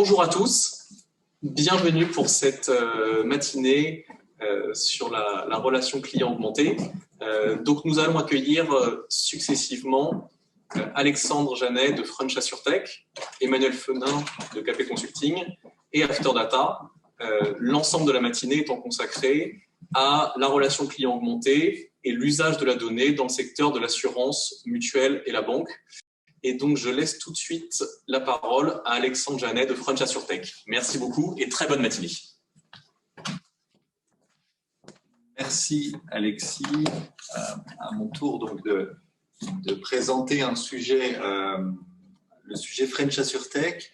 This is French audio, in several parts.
Bonjour à tous, bienvenue pour cette matinée sur la relation client augmentée. Donc nous allons accueillir successivement Alexandre Janet de French AssureTech, Emmanuel Fenin de KP Consulting et Afterdata. L'ensemble de la matinée étant consacré à la relation client augmentée et l'usage de la donnée dans le secteur de l'assurance mutuelle et la banque. Et donc, je laisse tout de suite la parole à Alexandre Janet de French AssureTech. Merci beaucoup et très bonne matinée. Merci Alexis. À mon tour donc de présenter un sujet, le sujet French AssureTech.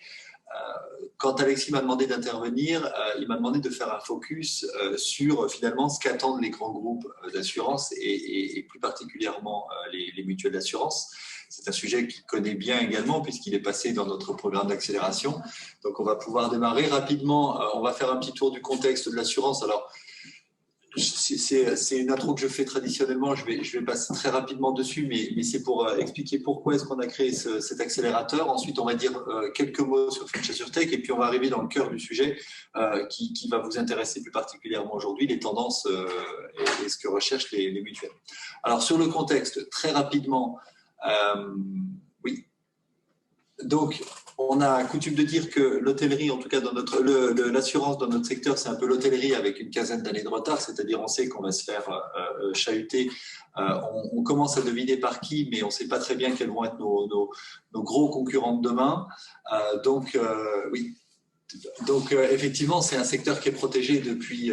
Quand Alexis m'a demandé d'intervenir, il m'a demandé de faire un focus sur finalement ce qu'attendent les grands groupes d'assurance et plus particulièrement les mutuelles d'assurance. C'est un sujet qu'il connaît bien également puisqu'il est passé dans notre programme d'accélération. Donc on va pouvoir démarrer rapidement. On va faire un petit tour du contexte de l'assurance. Alors c'est une intro que je fais traditionnellement, je vais passer très rapidement dessus, mais c'est pour expliquer pourquoi est-ce qu'on a créé cet accélérateur. Ensuite, on va dire quelques mots sur French AssureTech et puis on va arriver dans le cœur du sujet qui va vous intéresser plus particulièrement aujourd'hui, les tendances et ce que recherchent les mutuelles. Alors sur le contexte, très rapidement, oui. Donc, on a coutume de dire que l'hôtellerie, en tout cas l'assurance dans notre secteur, c'est un peu l'hôtellerie avec une quinzaine d'années de retard, c'est-à-dire on sait qu'on va se faire chahuter. On commence à deviner par qui, mais on ne sait pas très bien quels vont être nos gros concurrents de demain. Oui. Donc, effectivement, c'est un secteur qui est protégé depuis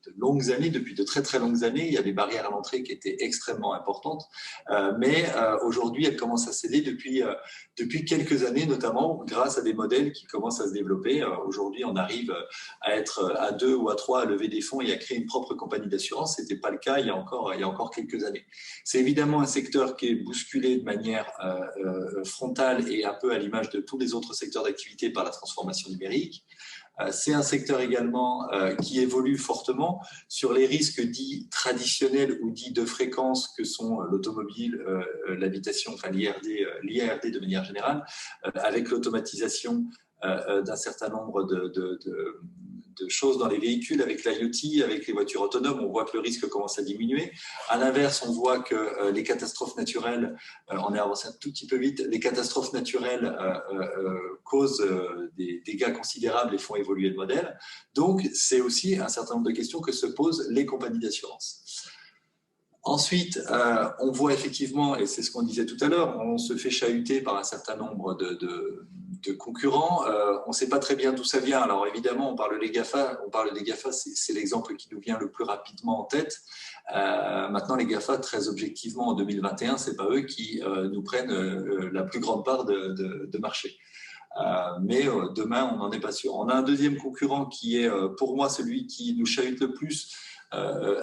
de longues années, depuis de très très longues années. Il y a des barrières à l'entrée qui étaient extrêmement importantes, mais aujourd'hui, elles commencent à céder depuis quelques années, notamment grâce à des modèles qui commencent à se développer. Aujourd'hui, on arrive à être à 2 ou à 3 à lever des fonds et à créer une propre compagnie d'assurance. Ce n'était pas le cas il y a encore quelques années. C'est évidemment un secteur qui est bousculé de manière frontale et un peu à l'image de tous les autres secteurs d'activité par la transformation numérique. C'est un secteur également qui évolue fortement sur les risques dits traditionnels ou dits de fréquence que sont l'automobile, l'habitation, enfin l'IRD de manière générale, avec l'automatisation d'un certain nombre de choses dans les véhicules, avec l'IoT, avec les voitures autonomes, on voit que le risque commence à diminuer. À l'inverse, on voit que les catastrophes naturelles, on est avancé un tout petit peu vite, les catastrophes naturelles causent des dégâts considérables et font évoluer le modèle. Donc, c'est aussi un certain nombre de questions que se posent les compagnies d'assurance. Ensuite, on voit effectivement, et c'est ce qu'on disait tout à l'heure, on se fait chahuter par un certain nombre de concurrents. On ne sait pas très bien d'où ça vient. Alors évidemment, on parle des GAFA, c'est l'exemple qui nous vient le plus rapidement en tête. Maintenant, les GAFA, très objectivement, en 2021, ce n'est pas eux qui nous prennent la plus grande part de marché. Mais demain, on n'en est pas sûr. On a un deuxième concurrent qui est, pour moi, celui qui nous chahute le plus,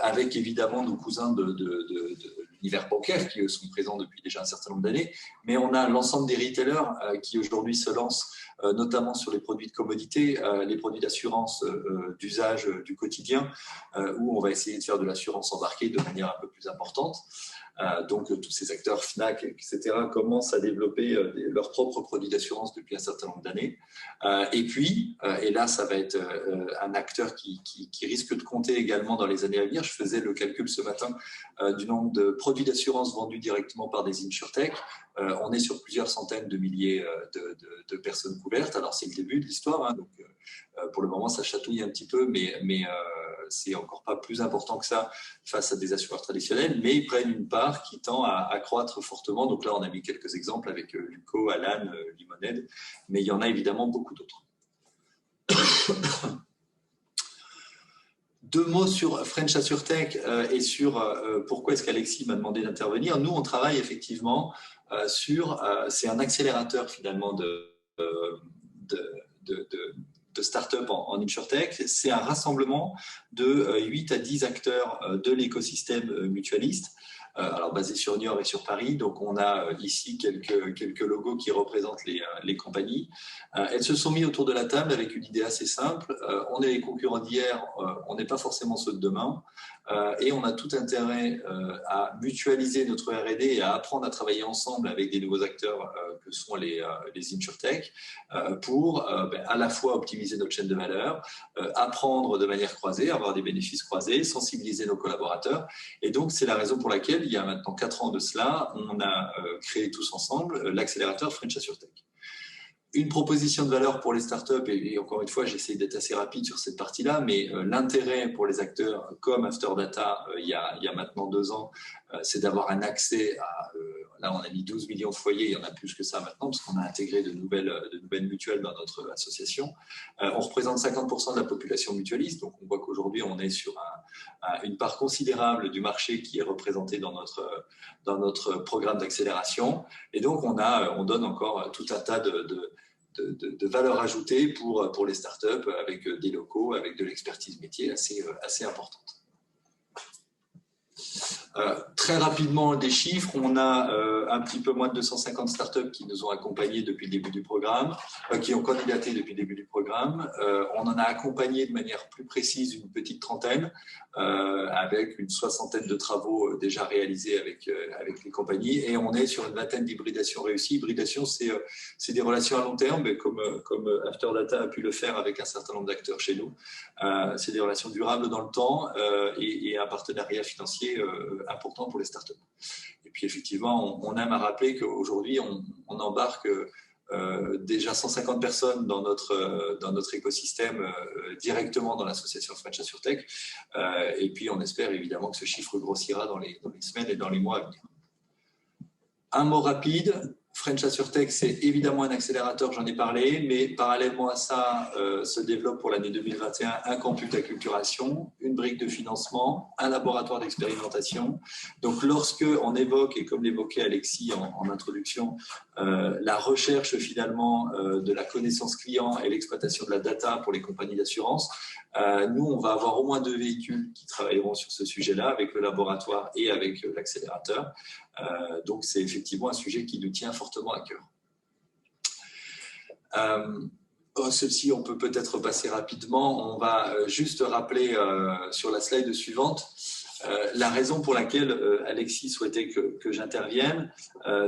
avec évidemment nos cousins de l'univers bancaire qui sont présents depuis déjà un certain nombre d'années, mais on a l'ensemble des retailers qui aujourd'hui se lancent notamment sur les produits de commodité, les produits d'assurance d'usage du quotidien, où on va essayer de faire de l'assurance embarquée de manière un peu plus importante. Donc tous ces acteurs FNAC, etc., commencent à développer leurs propres produits d'assurance depuis un certain nombre d'années. Et puis, et là, ça va être un acteur qui risque de compter également dans les années à venir. Je faisais le calcul ce matin du nombre de produits d'assurance vendus directement par des insurtech. On est sur plusieurs centaines de milliers de personnes couvertes. Alors, c'est le début de l'histoire, hein, donc pour le moment, ça chatouille un petit peu, mais c'est encore pas plus important que ça face à des assureurs traditionnels, mais ils prennent une part qui tend à croître fortement. Donc là, on a mis quelques exemples avec Luco, Alan, Limonade, mais il y en a évidemment beaucoup d'autres. Deux mots sur French AssureTech et sur pourquoi est-ce qu'Alexis m'a demandé d'intervenir. Nous, on travaille effectivement c'est un accélérateur finalement de start-up en InsurTech. C'est un rassemblement de 8 à 10 acteurs de l'écosystème mutualiste alors basée sur Niort et sur Paris. Donc on a ici quelques logos qui représentent les compagnies. Elles se sont mises autour de la table avec une idée assez simple. On est les concurrents d'hier, on n'est pas forcément ceux de demain. Et on a tout intérêt à mutualiser notre R&D et à apprendre à travailler ensemble avec des nouveaux acteurs que sont les InsurTech pour à la fois optimiser notre chaîne de valeur, apprendre de manière croisée, avoir des bénéfices croisés, sensibiliser nos collaborateurs. Et donc, c'est la raison pour laquelle, il y a maintenant 4 ans de cela, on a créé tous ensemble l'accélérateur French AssureTech. Une proposition de valeur pour les startups, et encore une fois, j'essaie d'être assez rapide sur cette partie-là, mais l'intérêt pour les acteurs comme Afterdata, il y a maintenant 2 ans, c'est d'avoir un accès à, là on a mis 12 millions de foyers, il y en a plus que ça maintenant, parce qu'on a intégré de nouvelles mutuelles dans notre association. On représente 50% de la population mutualiste, donc on voit qu'aujourd'hui on est sur une part considérable du marché qui est représentée dans notre programme d'accélération, et donc on donne encore tout un tas de valeur ajoutée pour les startups avec des locaux, avec de l'expertise métier assez importante. Très rapidement, des chiffres. On a un petit peu moins de 250 startups qui nous ont accompagnés depuis le début du programme, qui ont candidaté depuis le début du programme. On en a accompagné de manière plus précise une petite trentaine, avec une 60aine de travaux déjà réalisés avec les compagnies. Et on est sur une vingtaine d'hybridations réussies. Hybridation, c'est des relations à long terme, comme Afterdata a pu le faire avec un certain nombre d'acteurs chez nous. C'est des relations durables dans le temps et un partenariat financier important pour les startups. Et puis effectivement, on aime à rappeler qu'aujourd'hui, on embarque déjà 150 personnes dans notre écosystème directement dans l'association French AssureTech. Et puis on espère évidemment que ce chiffre grossira dans les semaines et dans les mois à venir. Un mot rapide. French AssureTech, c'est évidemment un accélérateur, j'en ai parlé, mais parallèlement à ça, se développe pour l'année 2021 un campus d'acculturation, une brique de financement, un laboratoire d'expérimentation. Donc, lorsque on évoque, et comme l'évoquait Alexis en introduction, la recherche finalement de la connaissance client et l'exploitation de la data pour les compagnies d'assurance, nous, on va avoir au moins 2 véhicules qui travailleront sur ce sujet-là, avec le laboratoire et avec l'accélérateur. Donc, c'est effectivement un sujet qui nous tient fortement à cœur. Ceci, on peut peut-être passer rapidement. On va juste rappeler sur la slide suivante la raison pour laquelle Alexis souhaitait que j'intervienne.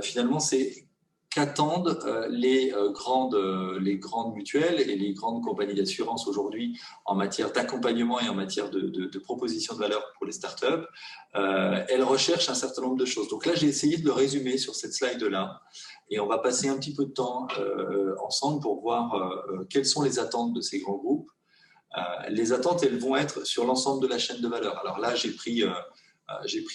Finalement, c'est qu'attendent les grandes mutuelles et les grandes compagnies d'assurance aujourd'hui en matière d'accompagnement et en matière de proposition de valeur pour les startups. Elles recherchent un certain nombre de choses. Donc là, j'ai essayé de le résumer sur cette slide-là et on va passer un petit peu de temps ensemble pour voir quelles sont les attentes de ces grands groupes. Les attentes, elles vont être sur l'ensemble de la chaîne de valeur. Alors là, j'ai pris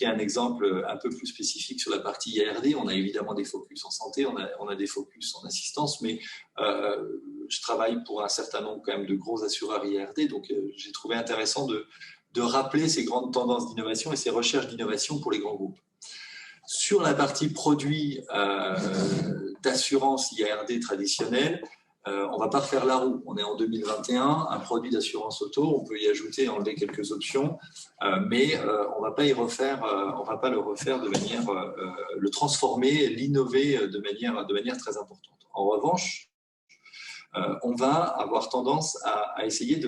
un exemple un peu plus spécifique sur la partie IARD. On a évidemment des focus en santé, on a des focus en assistance, mais je travaille pour un certain nombre quand même de gros assureurs IARD, donc j'ai trouvé intéressant de rappeler ces grandes tendances d'innovation et ces recherches d'innovation pour les grands groupes. Sur la partie produit d'assurance IARD traditionnelle, on ne va pas refaire la roue. On est en 2021, un produit d'assurance auto, on peut y ajouter, enlever quelques options, mais on ne va pas y refaire, on va pas le refaire de manière, le transformer, l'innover de manière très importante. En revanche, on va avoir tendance à essayer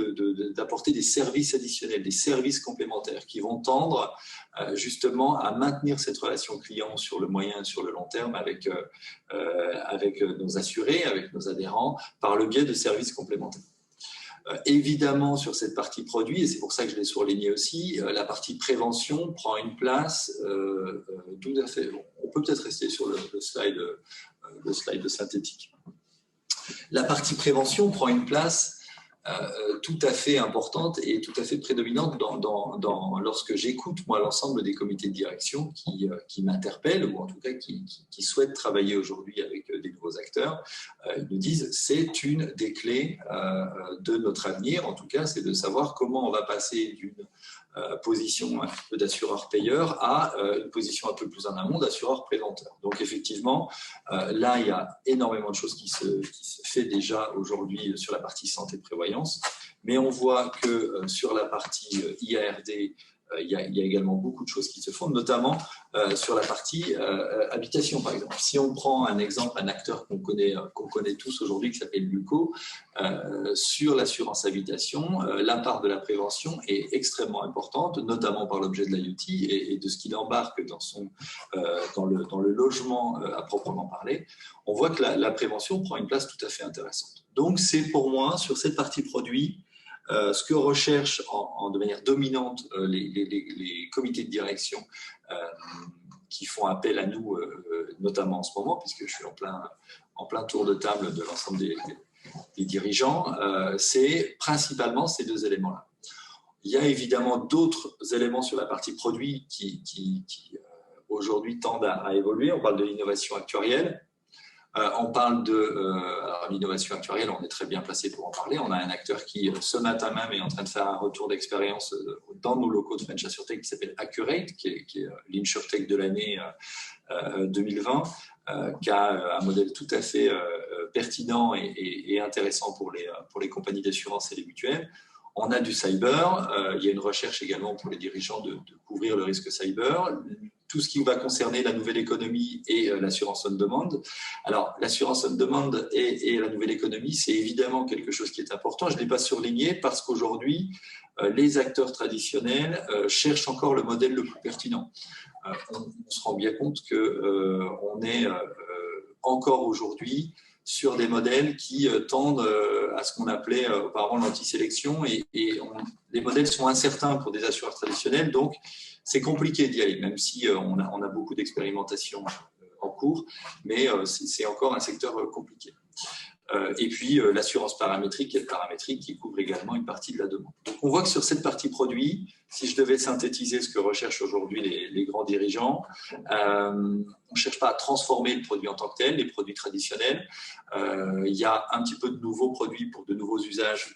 d'apporter des services additionnels, des services complémentaires qui vont tendre justement à maintenir cette relation client sur le moyen et sur le long terme avec nos assurés, avec nos adhérents, par le biais de services complémentaires. Évidemment, sur cette partie produit, et c'est pour ça que je l'ai surligné aussi, la partie prévention prend une place tout à fait. Bon, on peut peut-être rester sur le slide synthétique. La partie prévention prend une place tout à fait importante et tout à fait prédominante lorsque j'écoute moi l'ensemble des comités de direction qui m'interpellent ou en tout cas qui souhaitent travailler aujourd'hui avec des nouveaux acteurs. Ils nous disent c'est une des clés de notre avenir, en tout cas c'est de savoir comment on va passer d'une position un peu d'assureur-payeur à une position un peu plus en amont d'assureur-préventeur. Donc effectivement, là, il y a énormément de choses qui se fait déjà aujourd'hui sur la partie santé-prévoyance, mais on voit que sur la partie IARD, il y a également beaucoup de choses qui se font, notamment sur la partie habitation, par exemple. Si on prend un exemple, un acteur qu'on connaît tous aujourd'hui, qui s'appelle Luco, sur l'assurance habitation, la part de la prévention est extrêmement importante, notamment par l'objet de l'IoT et de ce qu'il embarque dans le logement à proprement parler. On voit que la prévention prend une place tout à fait intéressante. Donc, c'est pour moi, sur cette partie produit, ce que recherchent de manière dominante les comités de direction qui font appel à nous, notamment en ce moment, puisque je suis en plein tour de table de l'ensemble des dirigeants, c'est principalement ces deux éléments-là. Il y a évidemment d'autres éléments sur la partie produit qui aujourd'hui tendent à évoluer. On parle de l'innovation actuarielle. On parle de l'innovation actuarielle, on est très bien placé pour en parler. On a un acteur qui, ce matin même, est en train de faire un retour d'expérience dans nos locaux de French AssureTech qui s'appelle Accurate, qui est l'InsurTech de l'année 2020, qui a un modèle tout à fait pertinent et intéressant pour les compagnies d'assurance et les mutuelles. On a du cyber, il y a une recherche également pour les dirigeants de couvrir le risque cyber. Tout ce qui va concerner la nouvelle économie et l'assurance on demand. Alors, l'assurance on demand et la nouvelle économie, c'est évidemment quelque chose qui est important. Je ne l'ai pas surligné parce qu'aujourd'hui, les acteurs traditionnels cherchent encore le modèle le plus pertinent. On se rend bien compte qu'on est encore aujourd'hui sur des modèles qui tendent à ce qu'on appelait auparavant l'antisélection et les modèles sont incertains pour des assureurs traditionnels, donc c'est compliqué d'y aller, même si on a beaucoup d'expérimentations en cours, mais c'est encore un secteur compliqué. Et puis l'assurance paramétrique qui couvre également une partie de la demande. Donc on voit que sur cette partie produit, si je devais synthétiser ce que recherchent aujourd'hui les grands dirigeants, on ne cherche pas à transformer le produit en tant que tel, les produits traditionnels. Il y a un petit peu de nouveaux produits pour de nouveaux usages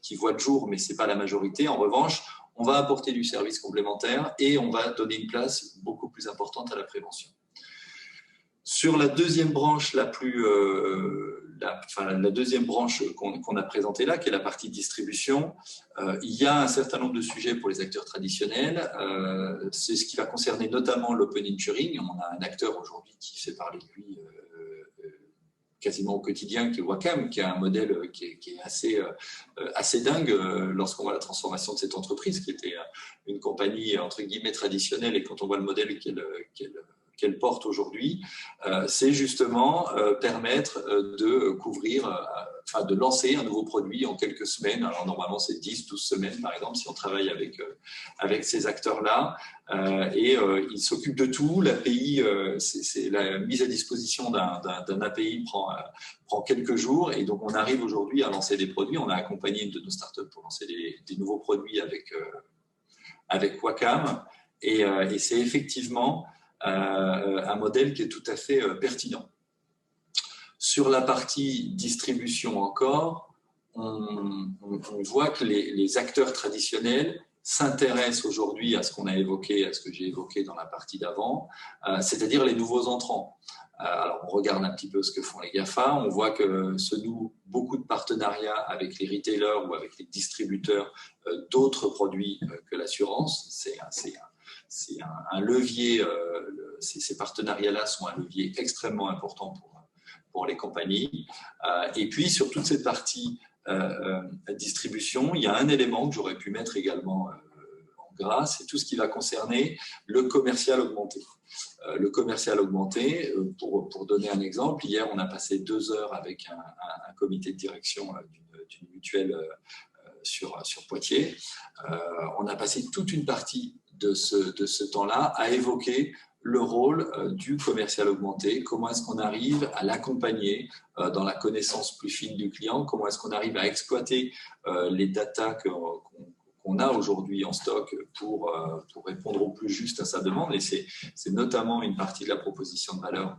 qui voient le jour, mais ce n'est pas la majorité. En revanche, on va apporter du service complémentaire et on va donner une place beaucoup plus importante à la prévention. Sur la deuxième branche la deuxième branche qu'on a présentée là, qui est la partie distribution, il y a un certain nombre de sujets pour les acteurs traditionnels. C'est ce qui va concerner notamment l'open insuring. On a un acteur aujourd'hui qui fait parler de lui quasiment au quotidien, qui est Wacam, qui a un modèle qui est assez dingue lorsqu'on voit la transformation de cette entreprise, qui était une compagnie entre guillemets traditionnelle, et quand on voit le modèle qu'elle porte aujourd'hui, c'est justement permettre de couvrir, de lancer un nouveau produit en quelques semaines. Alors normalement c'est 10-12 semaines par exemple si on travaille avec ces acteurs-là, et ils s'occupent de tout. L'API, c'est la mise à disposition d'un API prend quelques jours, et donc on arrive aujourd'hui à lancer des produits. On a accompagné une de nos startups pour lancer des nouveaux produits avec Wacam, et c'est effectivement un modèle qui est tout à fait pertinent. Sur la partie distribution encore, on voit que les acteurs traditionnels s'intéressent aujourd'hui à ce qu'on a évoqué, à ce que j'ai évoqué dans la partie d'avant, c'est-à-dire les nouveaux entrants. Alors on regarde un petit peu ce que font les GAFA, on voit que se nouent beaucoup de partenariats avec les retailers ou avec les distributeurs d'autres produits que l'assurance. C'est un levier, ces partenariats-là sont un levier extrêmement important pour les compagnies. Et puis, sur toute cette partie distribution, il y a un élément que j'aurais pu mettre également en gras, c'est tout ce qui va concerner le commercial augmenté. Le commercial augmenté, pour donner un exemple, hier, on a passé 2 heures avec un comité de direction d'une mutuelle sur Poitiers. On a passé toute une partie de ce temps-là à évoquer le rôle du commercial augmenté, comment est-ce qu'on arrive à l'accompagner dans la connaissance plus fine du client, comment est-ce qu'on arrive à exploiter les datas qu'on a aujourd'hui en stock pour répondre au plus juste à sa demande. Et c'est notamment une partie de la proposition de valeur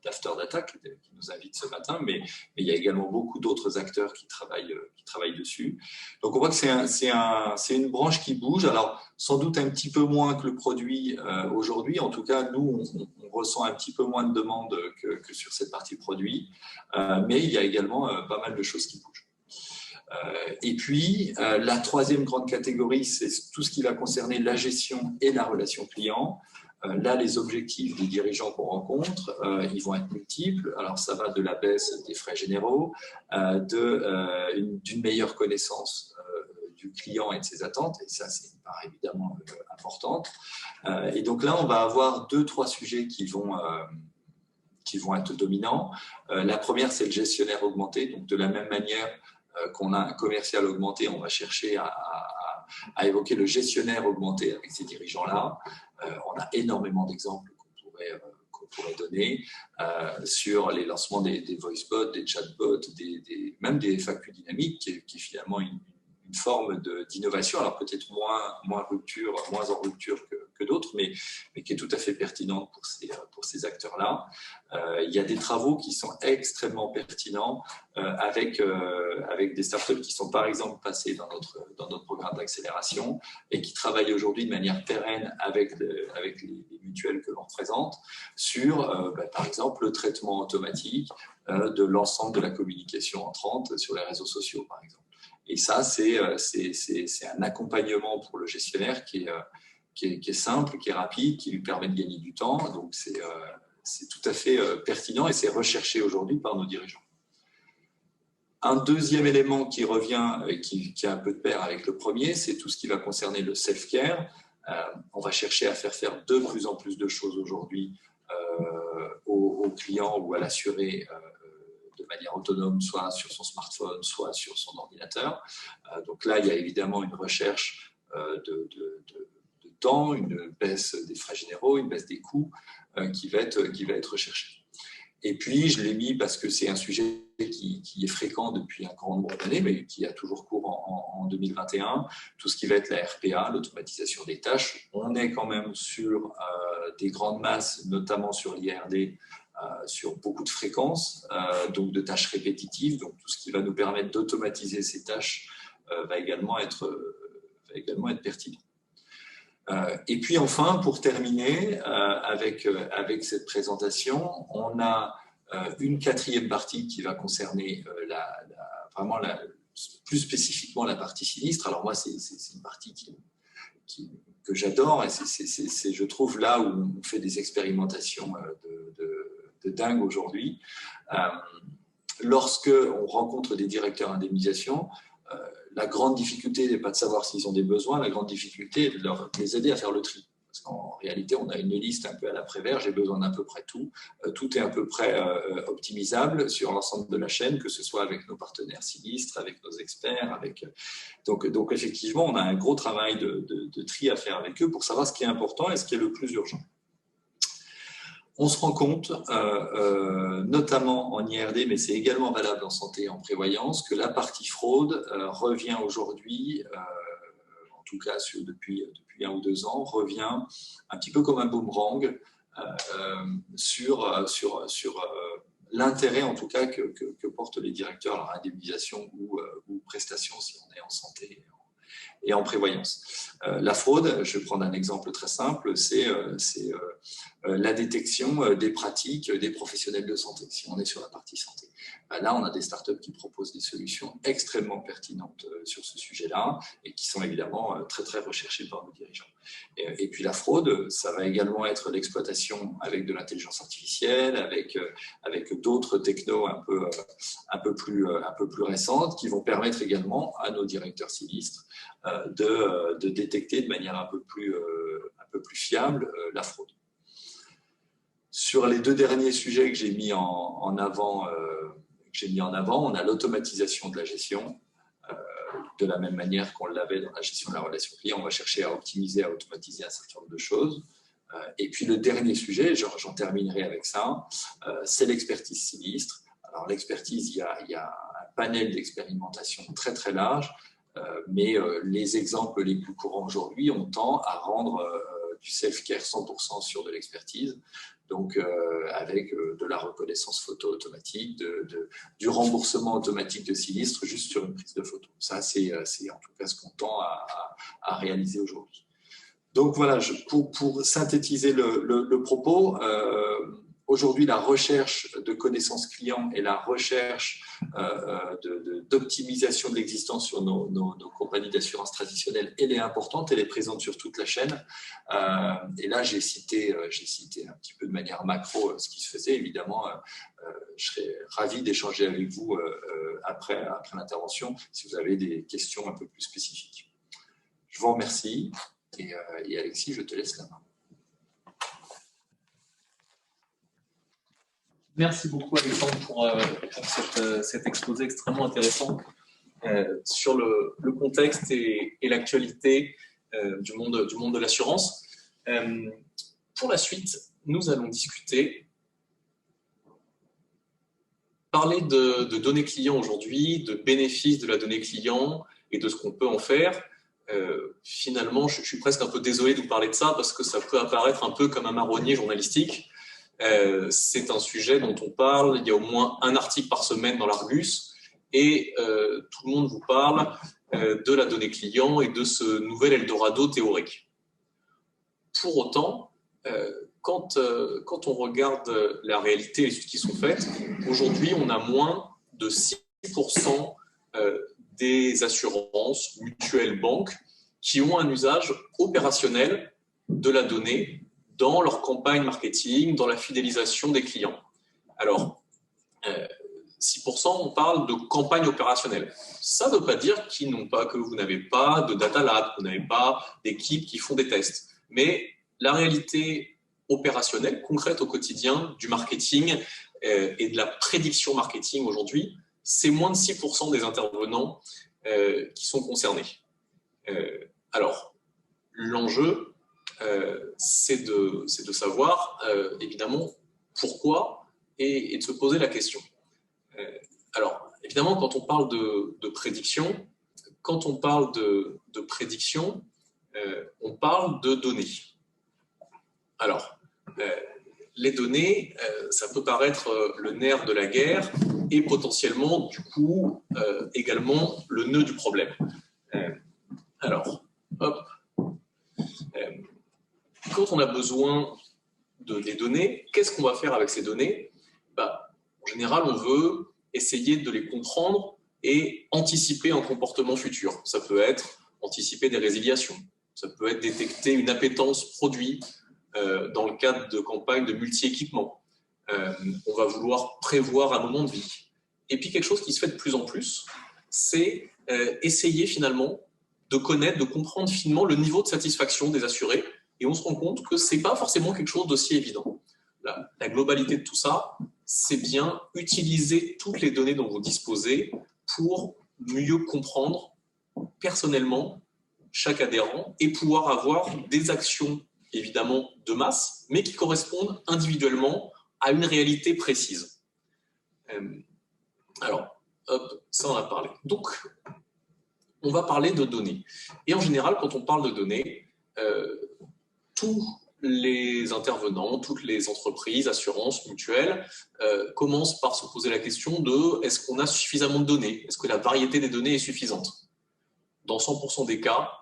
d'After Data qui nous invite ce matin, mais il y a également beaucoup d'autres acteurs qui travaillent dessus. Donc on voit que c'est une branche qui bouge, alors sans doute un petit peu moins que le produit aujourd'hui. En tout cas, nous, on ressent un petit peu moins de demandes que sur cette partie produit, mais il y a également pas mal de choses qui bougent. Et puis, la troisième grande catégorie, c'est tout ce qui va concerner la gestion et la relation client. Là, les objectifs des dirigeants qu'on rencontre, ils vont être multiples. Alors, ça va de la baisse des frais généraux, d'une meilleure connaissance du client et de ses attentes, et ça, c'est une part évidemment importante. Et donc là, on va avoir 2-3 sujets qui vont être dominants. La première, c'est le gestionnaire augmenté. Donc, de la même manière qu'on a un commercial augmenté, on va chercher à évoquer le gestionnaire augmenté avec ces dirigeants-là. On a énormément d'exemples qu'on pourrait donner sur les lancements des voicebots, des chatbots, même des FAQ dynamiques, qui est finalement une forme d'innovation, alors peut-être moins en rupture que d'autres, mais qui est tout à fait pertinente pour ces acteurs-là. Il y a des travaux qui sont extrêmement pertinents avec des startups qui sont par exemple passées dans notre programme d'accélération et qui travaillent aujourd'hui de manière pérenne avec les mutuelles que l'on représente sur, par exemple, le traitement automatique de l'ensemble de la communication entrante sur les réseaux sociaux, par exemple. Et ça, c'est un accompagnement pour le gestionnaire qui est simple, qui est rapide, qui lui permet de gagner du temps. Donc, c'est tout à fait pertinent et c'est recherché aujourd'hui par nos dirigeants. Un deuxième élément qui revient, qui a un peu de pair avec le premier, c'est tout ce qui va concerner le self-care. On va chercher à faire de plus en plus de choses aujourd'hui aux clients ou à l'assuré de manière autonome, soit sur son smartphone, soit sur son ordinateur. Donc là, il y a évidemment une recherche de temps, une baisse des frais généraux, une baisse des coûts qui va être recherchée. Et puis, je l'ai mis parce que c'est un sujet qui est fréquent depuis un grand nombre d'années, mais qui a toujours cours en 2021, tout ce qui va être la RPA, l'automatisation des tâches. On est quand même sur des grandes masses, notamment sur l'IRD, sur beaucoup de fréquences, donc de tâches répétitives. Donc, tout ce qui va nous permettre d'automatiser ces tâches va également être pertinent. Et puis enfin, pour terminer avec cette présentation, on a une quatrième partie qui va concerner vraiment plus spécifiquement la partie sinistre. Alors moi, c'est une partie que j'adore et c'est, je trouve, là où on fait des expérimentations de dingue aujourd'hui. Lorsque on rencontre des directeurs indemnisation, la grande difficulté n'est pas de savoir s'ils ont des besoins, la grande difficulté est de les aider à faire le tri. Parce qu'en réalité, on a une liste un peu à la Prévert, j'ai besoin d'à peu près tout. Tout est à peu près optimisable sur l'ensemble de la chaîne, que ce soit avec nos partenaires sinistres, avec nos experts. Donc effectivement, on a un gros travail de tri à faire avec eux pour savoir ce qui est important et ce qui est le plus urgent. On se rend compte, notamment en IRD, mais c'est également valable en santé et en prévoyance, que la partie fraude revient aujourd'hui, en tout cas depuis 1 ou 2 ans, revient un petit peu comme un boomerang sur l'intérêt en tout cas que portent les directeurs à leur indemnisation ou prestation si on est en santé et en prévoyance. La fraude, je vais prendre un exemple très simple, c'est la détection des pratiques des professionnels de santé, si on est sur la partie santé. Là, on a des startups qui proposent des solutions extrêmement pertinentes sur ce sujet-là et qui sont évidemment très, très recherchées par nos dirigeants. Et puis la fraude, ça va également être l'exploitation avec de l'intelligence artificielle, avec d'autres technos un peu plus récentes qui vont permettre également à nos directeurs sinistres de détecter de manière un peu plus fiable la fraude. Sur les 2 derniers sujets que j'ai mis en avant, on a l'automatisation de la gestion. De la même manière qu'on l'avait dans la gestion de la relation client, on va chercher à optimiser, à automatiser un certain nombre de choses. Et puis le dernier sujet, j'en terminerai avec ça, c'est l'expertise sinistre. Alors l'expertise, il y a un panel d'expérimentation très très large, mais les exemples les plus courants aujourd'hui, on tend à rendre du self-care 100% sur de l'expertise. Donc, avec de la reconnaissance photo automatique, du remboursement automatique de sinistre juste sur une prise de photo. Ça, c'est en tout cas ce qu'on tend à réaliser aujourd'hui. Donc voilà, pour synthétiser le propos, Aujourd'hui, la recherche de connaissances clients et la recherche d'optimisation de l'existence sur nos compagnies d'assurance traditionnelles, elle est importante, elle est présente sur toute la chaîne. Et là, j'ai cité un petit peu de manière macro ce qui se faisait. Évidemment, je serais ravi d'échanger avec vous après l'intervention si vous avez des questions un peu plus spécifiques. Je vous remercie et Alexis, je te laisse la main. Merci beaucoup Alexandre pour cet exposé extrêmement intéressant sur le contexte et l'actualité du monde de l'assurance. Pour la suite, nous allons parler de données clients aujourd'hui, de bénéfices de la donnée client et de ce qu'on peut en faire. Finalement, je suis presque un peu désolé de vous parler de ça parce que ça peut apparaître un peu comme un marronnier journalistique. C'est un sujet dont on parle, il y a au moins un article par semaine dans l'Argus et tout le monde vous parle de la donnée client et de ce nouvel Eldorado théorique. Pour autant, quand on regarde la réalité et les études qui sont faites, aujourd'hui on a moins de 6% des assurances, mutuelles, banques qui ont un usage opérationnel de la donnée dans leur campagne marketing, dans la fidélisation des clients. Alors, 6%, on parle de campagne opérationnelle. Ça ne veut pas dire que vous n'avez pas de data lab, que vous n'avez pas d'équipes qui font des tests. Mais la réalité opérationnelle, concrète au quotidien du marketing et de la prédiction marketing aujourd'hui, c'est moins de 6% des intervenants qui sont concernés. Alors, l'enjeu, c'est de savoir évidemment pourquoi et de se poser la question. Alors évidemment quand on parle de prédiction, on parle de données. Alors les données, ça peut paraître le nerf de la guerre et potentiellement du coup également le nœud du problème. Alors hop. Quand on a besoin des données, qu'est-ce qu'on va faire avec ces données? En général, on veut essayer de les comprendre et anticiper un comportement futur. Ça peut être anticiper des résiliations, ça peut être détecter une appétence produit dans le cadre de campagnes de multi-équipements. On va vouloir prévoir un moment de vie. Et puis quelque chose qui se fait de plus en plus, c'est essayer finalement de connaître, de comprendre finement le niveau de satisfaction des assurés. Et on se rend compte que ce n'est pas forcément quelque chose d'aussi évident. La globalité de tout ça, c'est bien utiliser toutes les données dont vous disposez pour mieux comprendre personnellement chaque adhérent et pouvoir avoir des actions évidemment de masse, mais qui correspondent individuellement à une réalité précise. Alors, hop, ça on a parlé. Donc, on va parler de données. Et en général, quand on parle de données, tous les intervenants, toutes les entreprises, assurances, mutuelles, commencent par se poser la question de est-ce qu'on a suffisamment de données? Est-ce que la variété des données est suffisante? Dans 100% des cas,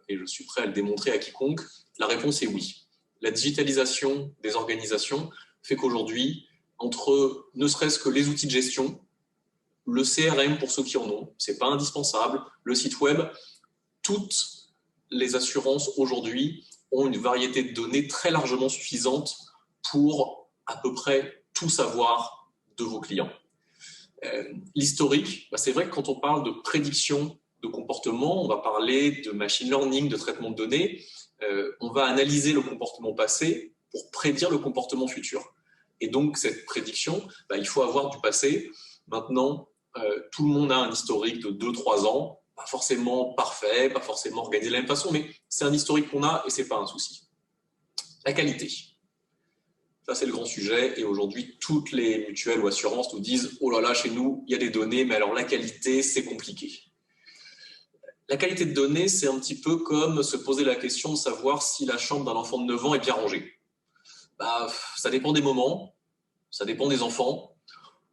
et je suis prêt à le démontrer à quiconque, la réponse est oui. La digitalisation des organisations fait qu'aujourd'hui, entre ne serait-ce que les outils de gestion, le CRM pour ceux qui en ont, ce n'est pas indispensable, le site web, toutes les assurances aujourd'hui ont une variété de données très largement suffisante pour à peu près tout savoir de vos clients. L'historique, c'est vrai que quand on parle de prédiction de comportement, on va parler de machine learning, de traitement de données, on va analyser le comportement passé pour prédire le comportement futur. Et donc cette prédiction, il faut avoir du passé. Maintenant, tout le monde a un historique de 2-3 ans, pas forcément parfait, pas forcément organisé de la même façon, mais c'est un historique qu'on a et ce n'est pas un souci. La qualité. Ça, c'est le grand sujet. Et aujourd'hui, toutes les mutuelles ou assurances nous disent « Oh là là, chez nous, il y a des données, mais alors la qualité, c'est compliqué. » La qualité de données, c'est un petit peu comme se poser la question de savoir si la chambre d'un enfant de 9 ans est bien rangée. Ça dépend des moments, ça dépend des enfants.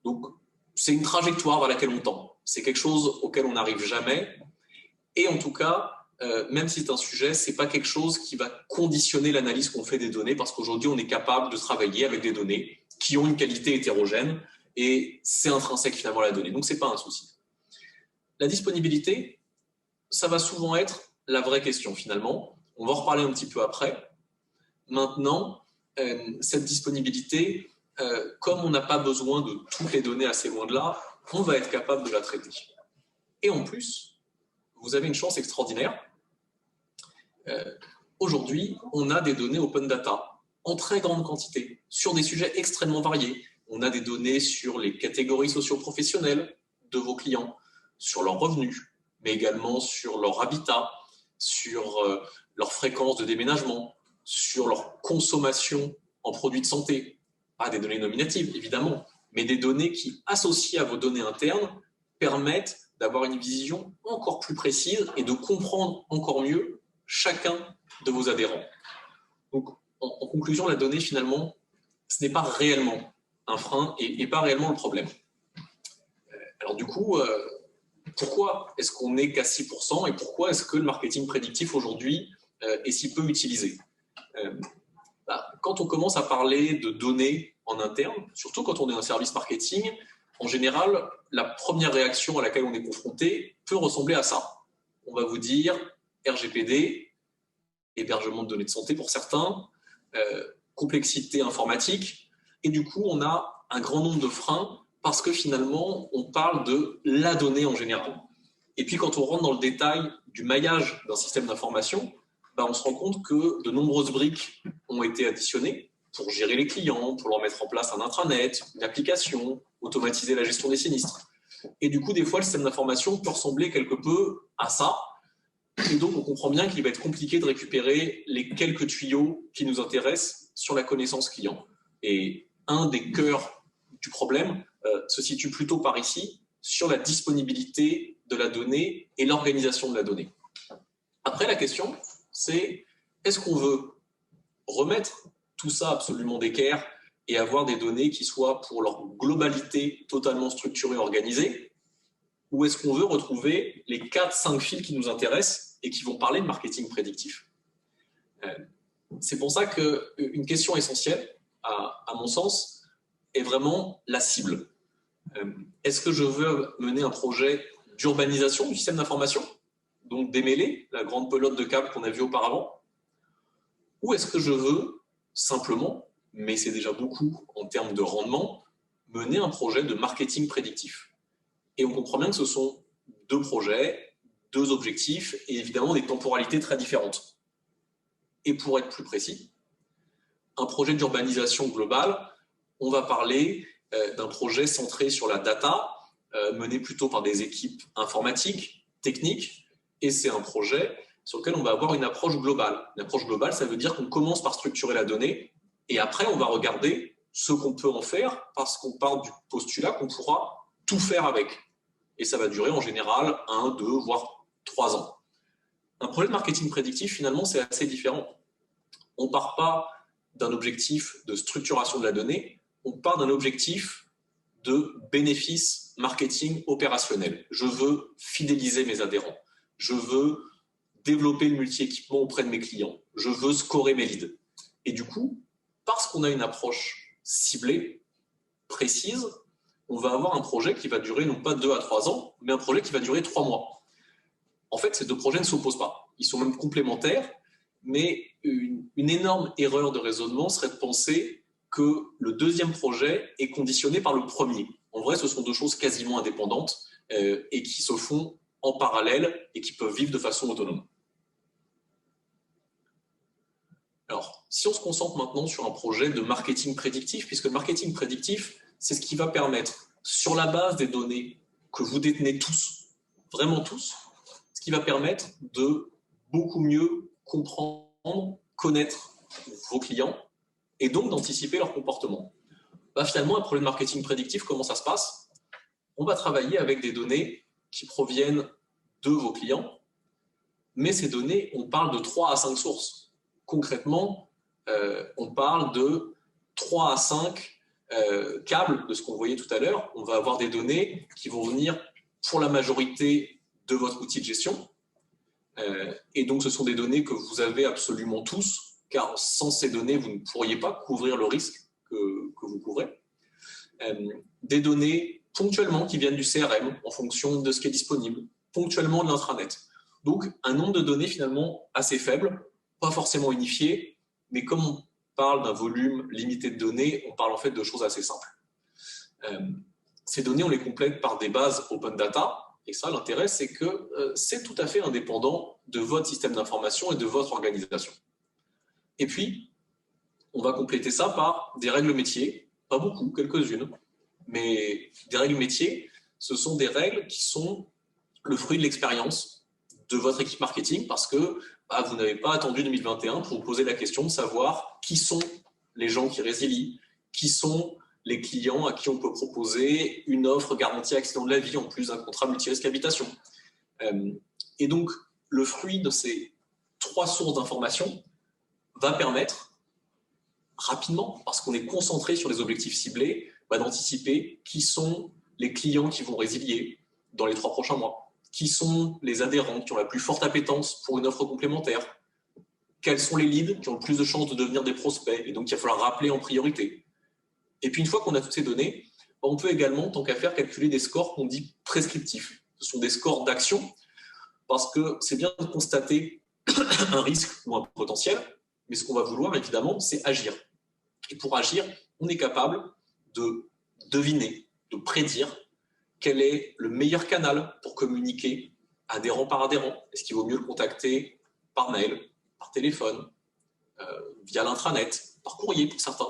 Donc, c'est une trajectoire vers laquelle on tend. C'est quelque chose auquel on n'arrive jamais. Et en tout cas, même si c'est un sujet, ce n'est pas quelque chose qui va conditionner l'analyse qu'on fait des données parce qu'aujourd'hui, on est capable de travailler avec des données qui ont une qualité hétérogène et c'est intrinsèque finalement à la donnée. Donc, ce n'est pas un souci. La disponibilité, ça va souvent être la vraie question finalement. On va en reparler un petit peu après. Maintenant, cette disponibilité, comme on n'a pas besoin de toutes les données assez loin de là, on va être capable de la traiter. Et en plus, vous avez une chance extraordinaire. Aujourd'hui, on a des données open data en très grande quantité, sur des sujets extrêmement variés. On a des données sur les catégories socio-professionnelles de vos clients, sur leurs revenus, mais également sur leur habitat, sur leur fréquence de déménagement, sur leur consommation en produits de santé. Pas des données nominatives, évidemment, mais des données qui, associées à vos données internes, permettent d'avoir une vision encore plus précise et de comprendre encore mieux chacun de vos adhérents. Donc, en conclusion, la donnée, finalement, ce n'est pas réellement un frein et pas réellement le problème. Alors du coup, pourquoi est-ce qu'on n'est qu'à 6% et pourquoi est-ce que le marketing prédictif aujourd'hui est si peu utilisé? Quand on commence à parler de données en interne, surtout quand on est un service marketing, en général, la première réaction à laquelle on est confronté peut ressembler à ça. On va vous dire RGPD, hébergement de données de santé pour certains, complexité informatique, et du coup, on a un grand nombre de freins parce que finalement, on parle de la donnée en général. Et puis, quand on rentre dans le détail du maillage d'un système d'information, on se rend compte que de nombreuses briques ont été additionnées pour gérer les clients, pour leur mettre en place un intranet, une application, automatiser la gestion des sinistres. Et du coup, des fois, le système d'information peut ressembler quelque peu à ça. Et donc, on comprend bien qu'il va être compliqué de récupérer les quelques tuyaux qui nous intéressent sur la connaissance client. Et un des cœurs du problème se situe plutôt par ici, sur la disponibilité de la donnée et l'organisation de la donnée. Après, la question, c'est est-ce qu'on veut remettre tout ça absolument d'équerre et avoir des données qui soient pour leur globalité totalement structurées et organisées, ou est-ce qu'on veut retrouver les 4-5 fils qui nous intéressent et qui vont parler de marketing prédictif? C'est pour ça qu'une question essentielle, à mon sens, est vraiment la cible. Est-ce que je veux mener un projet d'urbanisation du système d'information, donc démêler la grande pelote de câbles qu'on a vue auparavant, ou est-ce que je veux simplement, mais c'est déjà beaucoup en termes de rendement, mener un projet de marketing prédictif? Et on comprend bien que ce sont deux projets, deux objectifs et évidemment des temporalités très différentes. Et pour être plus précis, un projet d'urbanisation globale, on va parler d'un projet centré sur la data, mené plutôt par des équipes informatiques, techniques, et c'est un projet sur lequel on va avoir une approche globale. Une approche globale, ça veut dire qu'on commence par structurer la donnée, et après on va regarder ce qu'on peut en faire, parce qu'on part du postulat qu'on pourra tout faire avec. Et ça va durer en général 1, 2, voire 3 ans. Un projet de marketing prédictif, finalement, c'est assez différent. On ne part pas d'un objectif de structuration de la donnée, on part d'un objectif de bénéfice marketing opérationnel. Je veux fidéliser mes adhérents. Je veux développer le multi-équipement auprès de mes clients. Je veux scorer mes leads. Et du coup, parce qu'on a une approche ciblée, précise, on va avoir un projet qui va durer non pas 2 à 3 ans, mais un projet qui va durer 3 mois. En fait, ces deux projets ne s'opposent pas. Ils sont même complémentaires, mais une énorme erreur de raisonnement serait de penser que le deuxième projet est conditionné par le premier. En vrai, ce sont deux choses quasiment indépendantes et qui se font en parallèle et qui peuvent vivre de façon autonome. Alors, si on se concentre maintenant sur un projet de marketing prédictif, puisque le marketing prédictif, c'est ce qui va permettre, sur la base des données que vous détenez tous, vraiment tous, ce qui va permettre de beaucoup mieux comprendre, connaître vos clients et donc d'anticiper leur comportement. Finalement, un projet de marketing prédictif, comment ça se passe? On va travailler avec des données qui proviennent de vos clients, mais ces données, on parle de 3 à 5 sources. Concrètement, on parle de 3 à 5 câbles de ce qu'on voyait tout à l'heure. On va avoir des données qui vont venir pour la majorité de votre outil de gestion. Et donc, ce sont des données que vous avez absolument tous, car sans ces données, vous ne pourriez pas couvrir le risque que vous couvrez. Des données ponctuellement qui viennent du CRM en fonction de ce qui est disponible, ponctuellement de l'intranet. Donc, un nombre de données finalement assez faible, pas forcément unifié, mais comme on parle d'un volume limité de données, on parle en fait de choses assez simples. Ces données, on les complète par des bases open data, et ça, l'intérêt, c'est que c'est tout à fait indépendant de votre système d'information et de votre organisation. Et puis, on va compléter ça par des règles métiers, pas beaucoup, quelques-unes, mais des règles métiers, ce sont des règles qui sont le fruit de l'expérience de votre équipe marketing, parce que vous n'avez pas attendu 2021 pour vous poser la question de savoir qui sont les gens qui résilient, qui sont les clients à qui on peut proposer une offre garantie accident de la vie en plus d'un contrat multirisque habitation. Et donc, le fruit de ces 3 sources d'informations va permettre rapidement, parce qu'on est concentré sur les objectifs ciblés, d'anticiper qui sont les clients qui vont résilier dans les 3 prochains mois, qui sont les adhérents qui ont la plus forte appétence pour une offre complémentaire, quels sont les leads qui ont le plus de chances de devenir des prospects, et donc il va falloir rappeler en priorité. Et puis une fois qu'on a toutes ces données, on peut également, tant qu'à faire, calculer des scores qu'on dit prescriptifs. Ce sont des scores d'action, parce que c'est bien de constater un risque ou un potentiel, mais ce qu'on va vouloir évidemment, c'est agir. Et pour agir, on est capable de deviner, de prédire quel est le meilleur canal pour communiquer adhérent par adhérent. Est-ce qu'il vaut mieux le contacter par mail, par téléphone, via l'intranet, par courrier pour certains,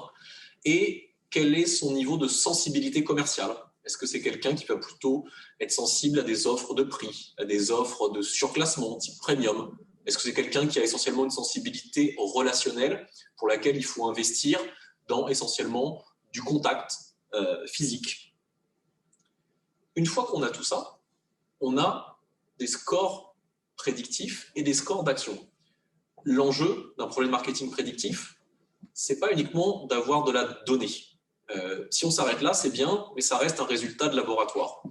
et quel est son niveau de sensibilité commerciale? Est-ce que c'est quelqu'un qui va plutôt être sensible à des offres de prix, à des offres de surclassement type premium? Est-ce que c'est quelqu'un qui a essentiellement une sensibilité relationnelle pour laquelle il faut investir dans essentiellement du contact physique? Une fois qu'on a tout ça, on a des scores prédictifs et des scores d'action. L'enjeu d'un projet de marketing prédictif, ce n'est pas uniquement d'avoir de la donnée. Si on s'arrête là, c'est bien, mais ça reste un résultat de laboratoire.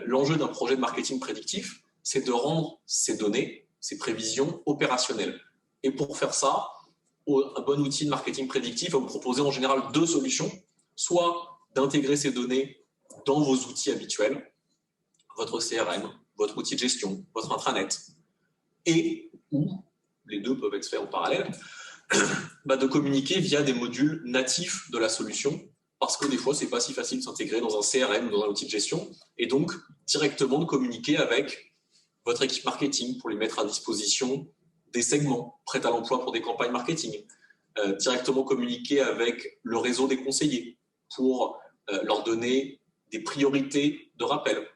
L'enjeu d'un projet de marketing prédictif, c'est de rendre ces données, ces prévisions opérationnelles. Et pour faire ça, un bon outil de marketing prédictif va vous proposer en général 2 solutions. Soit d'intégrer ces données dans vos outils habituels, votre CRM, votre outil de gestion, votre intranet, et ou, les 2 peuvent être faits en parallèle, de communiquer via des modules natifs de la solution, parce que des fois, ce n'est pas si facile de s'intégrer dans un CRM ou dans un outil de gestion, et donc directement de communiquer avec votre équipe marketing pour lui mettre à disposition des segments prêts à l'emploi pour des campagnes marketing, directement communiquer avec le réseau des conseillers pour leur donner des priorités de rappel.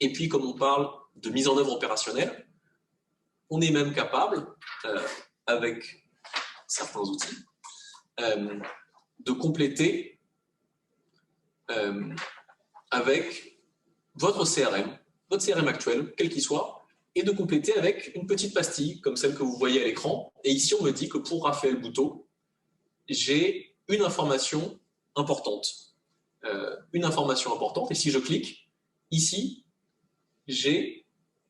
Et puis, comme on parle de mise en œuvre opérationnelle, on est même capable, avec certains outils, de compléter avec votre CRM actuel, quel qu'il soit, et de compléter avec une petite pastille, comme celle que vous voyez à l'écran. Et ici, on me dit que pour Raphaël Bouteau, j'ai une information importante. Et si je clique, ici, j'ai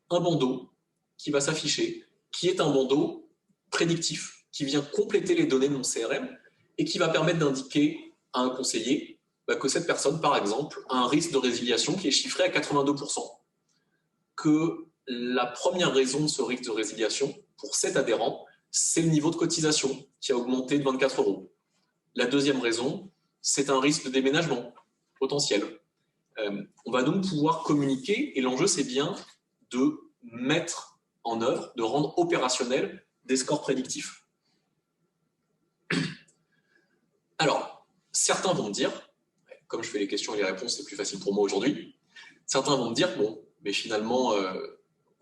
un bandeau qui va s'afficher, qui est un bandeau prédictif, qui vient compléter les données de mon CRM et qui va permettre d'indiquer à un conseiller que cette personne, par exemple, a un risque de résiliation qui est chiffré à 82%. Que la première raison de ce risque de résiliation, pour cet adhérent, c'est le niveau de cotisation qui a augmenté de 24 €. La deuxième raison, c'est un risque de déménagement potentiel. On va donc pouvoir communiquer, et l'enjeu, c'est bien de mettre en œuvre, de rendre opérationnel des scores prédictifs. Alors, certains vont me dire, comme je fais les questions et les réponses, c'est plus facile pour moi aujourd'hui, certains vont me dire, bon, mais finalement,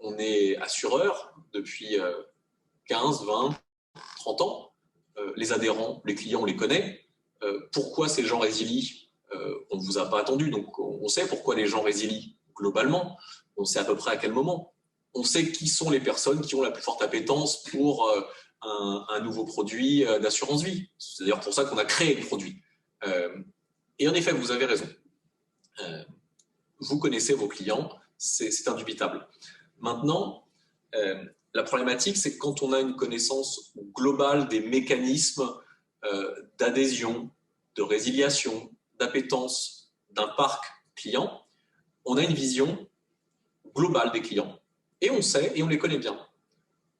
on est assureur depuis 15, 20, 30 ans. Les adhérents, les clients, on les connaît. Pourquoi ces gens résilient? On ne vous a pas attendu, donc on sait pourquoi les gens résilient globalement. On sait à peu près à quel moment. On sait qui sont les personnes qui ont la plus forte appétence pour un nouveau produit d'assurance vie. C'est d'ailleurs pour ça qu'on a créé le produit. Et en effet, vous avez raison. Vous connaissez vos clients, c'est indubitable. Maintenant, la problématique, c'est que quand on a une connaissance globale des mécanismes d'adhésion, de résiliation, d'appétence d'un parc client, on a une vision globale des clients. Et on sait, et on les connaît bien.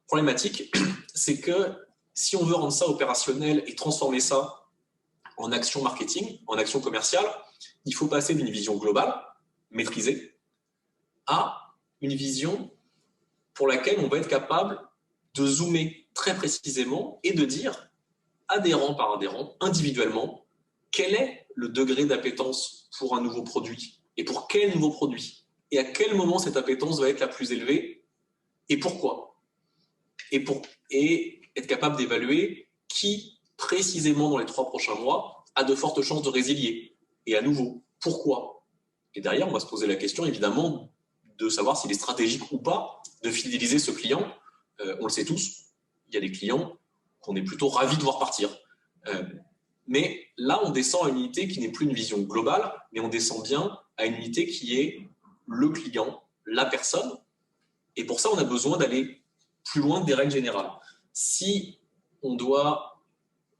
Problématique, c'est que si on veut rendre ça opérationnel et transformer ça en action marketing, en action commerciale, il faut passer d'une vision globale, maîtrisée, à une vision pour laquelle on va être capable de zoomer très précisément et de dire, adhérent par adhérent, individuellement, quel est le degré d'appétence pour un nouveau produit et pour quel nouveau produit et à quel moment cette appétence va être la plus élevée et pourquoi. Et être capable d'évaluer qui, précisément dans les 3 prochains mois, a de fortes chances de résilier. Et à nouveau, pourquoi? Et derrière, on va se poser la question, évidemment, de savoir s'il est stratégique ou pas de fidéliser ce client. On le sait tous, il y a des clients qu'on est plutôt ravis de voir partir. Mais là, on descend à une unité qui n'est plus une vision globale, mais on descend bien à une unité qui est le client, la personne. Et pour ça, on a besoin d'aller plus loin des règles générales. Si on doit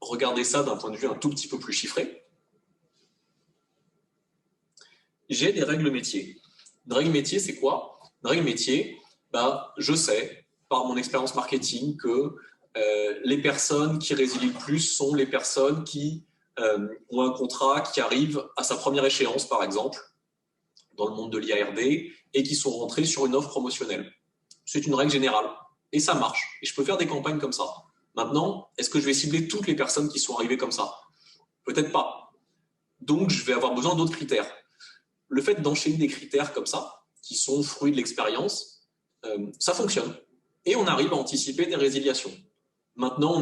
regarder ça d'un point de vue un tout petit peu plus chiffré, j'ai des règles métiers. Une règle métier, c'est quoi? Une règle métier, je sais, par mon expérience marketing, que les personnes qui résilient le plus sont les personnes qui ont un contrat qui arrive à sa première échéance, par exemple, dans le monde de l'IARD, et qui sont rentrés sur une offre promotionnelle. C'est une règle générale. Et ça marche. Et je peux faire des campagnes comme ça. Maintenant, est-ce que je vais cibler toutes les personnes qui sont arrivées comme ça? Peut-être pas. Donc, je vais avoir besoin d'autres critères. Le fait d'enchaîner des critères comme ça, qui sont fruits de l'expérience, ça fonctionne. Et on arrive à anticiper des résiliations. Maintenant,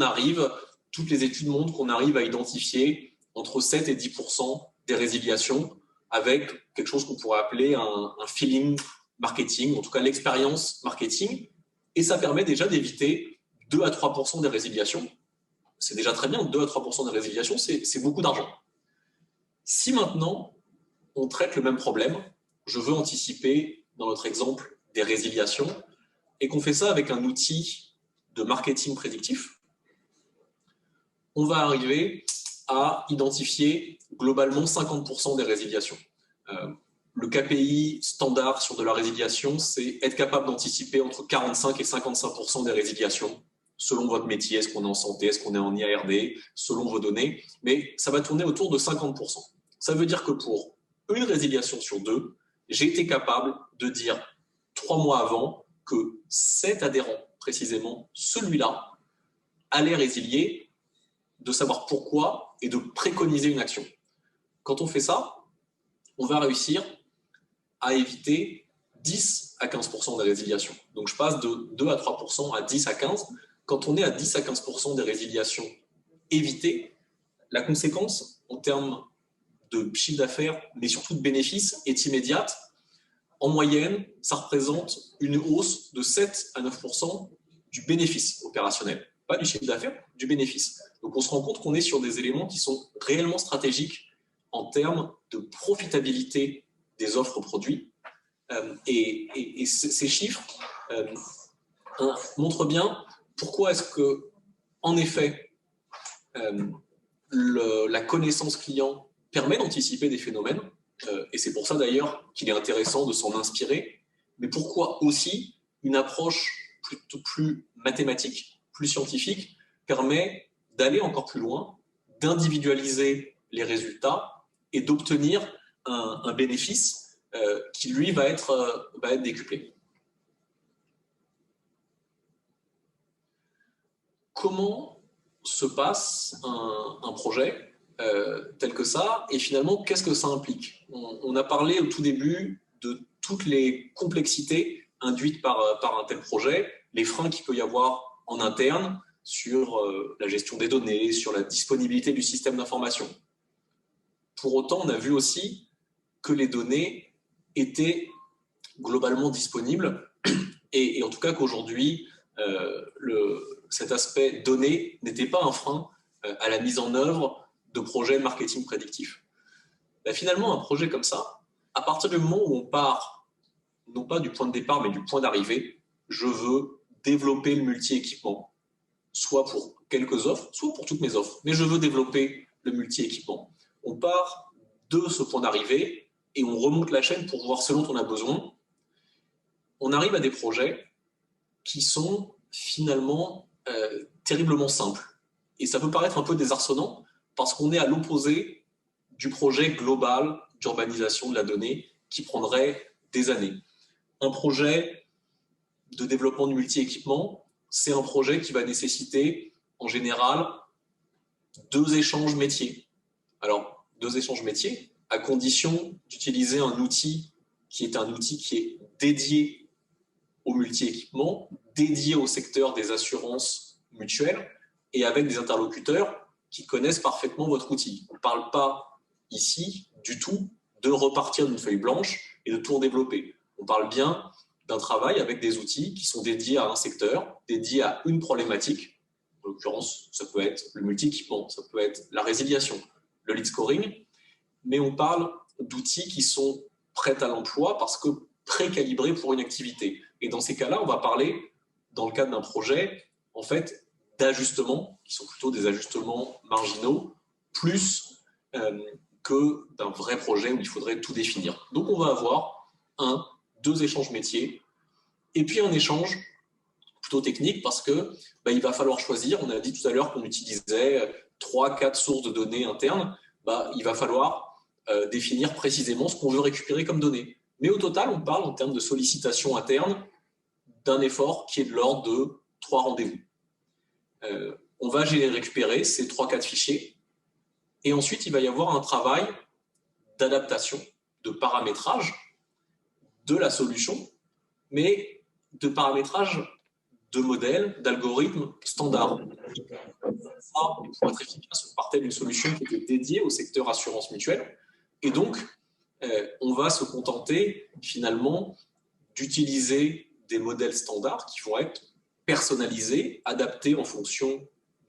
toutes les études montrent qu'on arrive à identifier entre 7 et 10% des résiliations avec quelque chose qu'on pourrait appeler un feeling marketing, en tout cas l'expérience marketing. Et ça permet déjà d'éviter 2 à 3% des résiliations. C'est déjà très bien, 2 à 3% des résiliations, c'est beaucoup d'argent. Si maintenant, on traite le même problème, je veux anticiper, dans notre exemple, des résiliations, et qu'on fait ça avec un outil de marketing prédictif, on va arriver à identifier globalement 50% des résiliations. Le KPI standard sur de la résiliation, c'est être capable d'anticiper entre 45 et 55% des résiliations, selon votre métier, est-ce qu'on est en santé, est-ce qu'on est en IARD, selon vos données, mais ça va tourner autour de 50%. Ça veut dire que pour une résiliation sur 2, j'ai été capable de dire 3 mois avant que cet adhérent, précisément celui-là, allait résilier, de savoir pourquoi et de préconiser une action. Quand on fait ça, on va réussir à éviter 10 à 15% des résiliations. Donc je passe de 2 à 3% à 10 à 15. Quand on est à 10 à 15% des résiliations évitées, la conséquence en termes de chiffre d'affaires, mais surtout de bénéfices, est immédiate. En moyenne, ça représente une hausse de 7 à 9% du bénéfice opérationnel. Pas du chiffre d'affaires, du bénéfice. Donc on se rend compte qu'on est sur des éléments qui sont réellement stratégiques en termes de profitabilité des offres produits. Et ces chiffres montrent bien pourquoi est-ce que, en effet, la connaissance client permet d'anticiper des phénomènes, et c'est pour ça d'ailleurs qu'il est intéressant de s'en inspirer, mais pourquoi aussi une approche plutôt plus mathématique, plus scientifique, permet d'aller encore plus loin, d'individualiser les résultats et d'obtenir un bénéfice qui, lui, va être décuplé. Comment se passe un projet tel que ça, et finalement, qu'est-ce que ça implique? On a parlé au tout début de toutes les complexités induites par un tel projet, les freins qu'il peut y avoir en interne sur la gestion des données, sur la disponibilité du système d'information. Pour autant, on a vu aussi que les données étaient globalement disponibles, et en tout cas qu'aujourd'hui, cet aspect données n'était pas un frein à la mise en œuvre de projets de marketing prédictif. Finalement, un projet comme ça, à partir du moment où on part, non pas du point de départ, mais du point d'arrivée, je veux développer le multi-équipement, soit pour quelques offres, soit pour toutes mes offres, mais je veux développer le multi-équipement. On part de ce point d'arrivée et on remonte la chaîne pour voir ce dont on a besoin. On arrive à des projets qui sont finalement terriblement simples. Et ça peut paraître un peu désarçonnant parce qu'on est à l'opposé du projet global d'urbanisation de la donnée qui prendrait des années. Un projet de développement du multi-équipement, c'est un projet qui va nécessiter en général 2 échanges métiers. Alors, 2 échanges métiers, à condition d'utiliser un outil qui est dédié au multi-équipement, dédié au secteur des assurances mutuelles et avec des interlocuteurs qui connaissent parfaitement votre outil. On ne parle pas ici du tout de repartir d'une feuille blanche et de tout en développer. On parle bien d'un travail avec des outils qui sont dédiés à un secteur, dédiés à une problématique. En l'occurrence, ça peut être le multi-équipement, ça peut être la résiliation, le lead scoring, mais on parle d'outils qui sont prêts à l'emploi parce que pré-calibrés pour une activité. Et dans ces cas-là, on va parler, dans le cadre d'un projet, en fait, d'ajustements, qui sont plutôt des ajustements marginaux, plus que d'un vrai projet où il faudrait tout définir. Donc on va avoir 2 échanges métiers, et puis un échange plutôt technique parce que il va falloir choisir. On a dit tout à l'heure qu'on utilisait 3-4 sources de données internes. Il va falloir définir précisément ce qu'on veut récupérer comme données. Mais au total, on parle en termes de sollicitation interne d'un effort qui est de l'ordre de 3 rendez-vous. On va récupérer ces 3-4 fichiers et ensuite il va y avoir un travail d'adaptation, de paramétrage de la solution, mais de paramétrage de modèles, d'algorithmes standards. Pour être efficace, on partait d'une solution qui était dédiée au secteur assurance mutuelle. Et donc, on va se contenter finalement d'utiliser des modèles standards qui vont être personnalisés, adaptés en fonction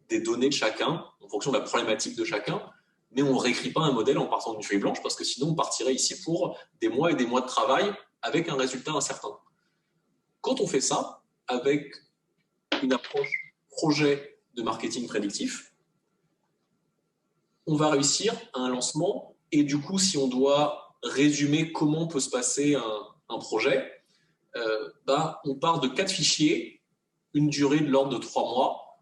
des données de chacun, en fonction de la problématique de chacun. Mais on ne réécrit pas un modèle en partant d'une feuille blanche parce que sinon on partirait ici pour des mois et des mois de travail avec un résultat incertain. Quand on fait ça avec une approche projet de marketing prédictif, on va réussir à un lancement. Et du coup, si on doit résumer comment peut se passer un projet, on part de 4 fichiers, une durée de l'ordre de 3 mois,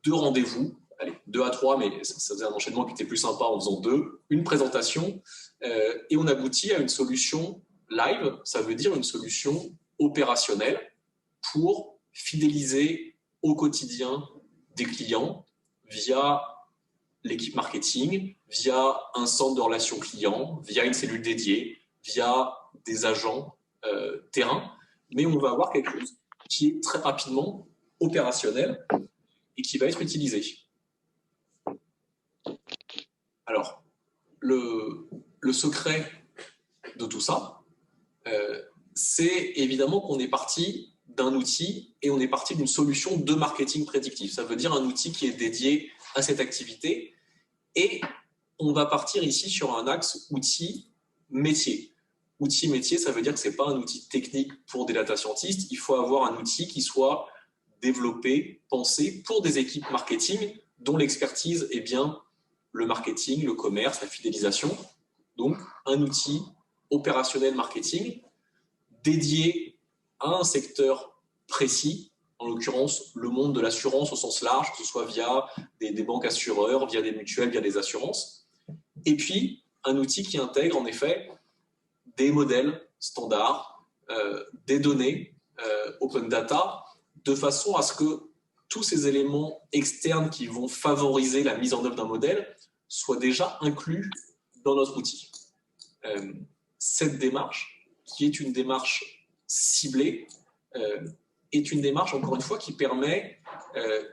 2 rendez-vous, 2 à 3, mais ça faisait un enchaînement qui était plus sympa en faisant 2, une présentation, et on aboutit à une solution live, ça veut dire une solution opérationnelle pour fidéliser au quotidien des clients via l'équipe marketing, via un centre de relations clients, via une cellule dédiée, via des agents terrain, mais on va avoir quelque chose qui est très rapidement opérationnel et qui va être utilisé. Alors, le secret de tout ça, c'est évidemment qu'on est parti d'un outil et on est parti d'une solution de marketing prédictif. Ça veut dire un outil qui est dédié à cette activité et on va partir ici sur un axe outil-métier. Outil-métier, ça veut dire que ce n'est pas un outil technique pour des data scientists. Il faut avoir un outil qui soit développé, pensé pour des équipes marketing dont l'expertise est bien le marketing, le commerce, la fidélisation. Donc, un outil opérationnel marketing dédié à un secteur précis, en l'occurrence le monde de l'assurance au sens large, que ce soit via des banques assureurs, via des mutuelles, via des assurances. Et puis, un outil qui intègre en effet des modèles standards, des données open data, de façon à ce que tous ces éléments externes qui vont favoriser la mise en œuvre d'un modèle soient déjà inclus dans notre outil. Cette démarche, qui est une démarche ciblée, est une démarche, encore une fois, qui permet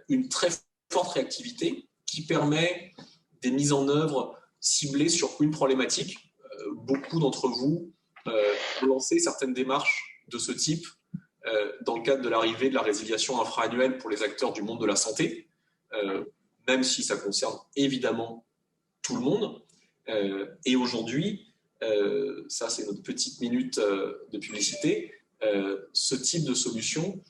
une très forte réactivité, qui permet des mises en œuvre ciblées sur une problématique. Beaucoup d'entre vous ont lancé certaines démarches de ce type dans le cadre de l'arrivée de la résiliation infra-annuelle pour les acteurs du monde de la santé, même si ça concerne évidemment tout le monde. Et aujourd'hui, ça c'est notre petite minute de publicité, ce type de solution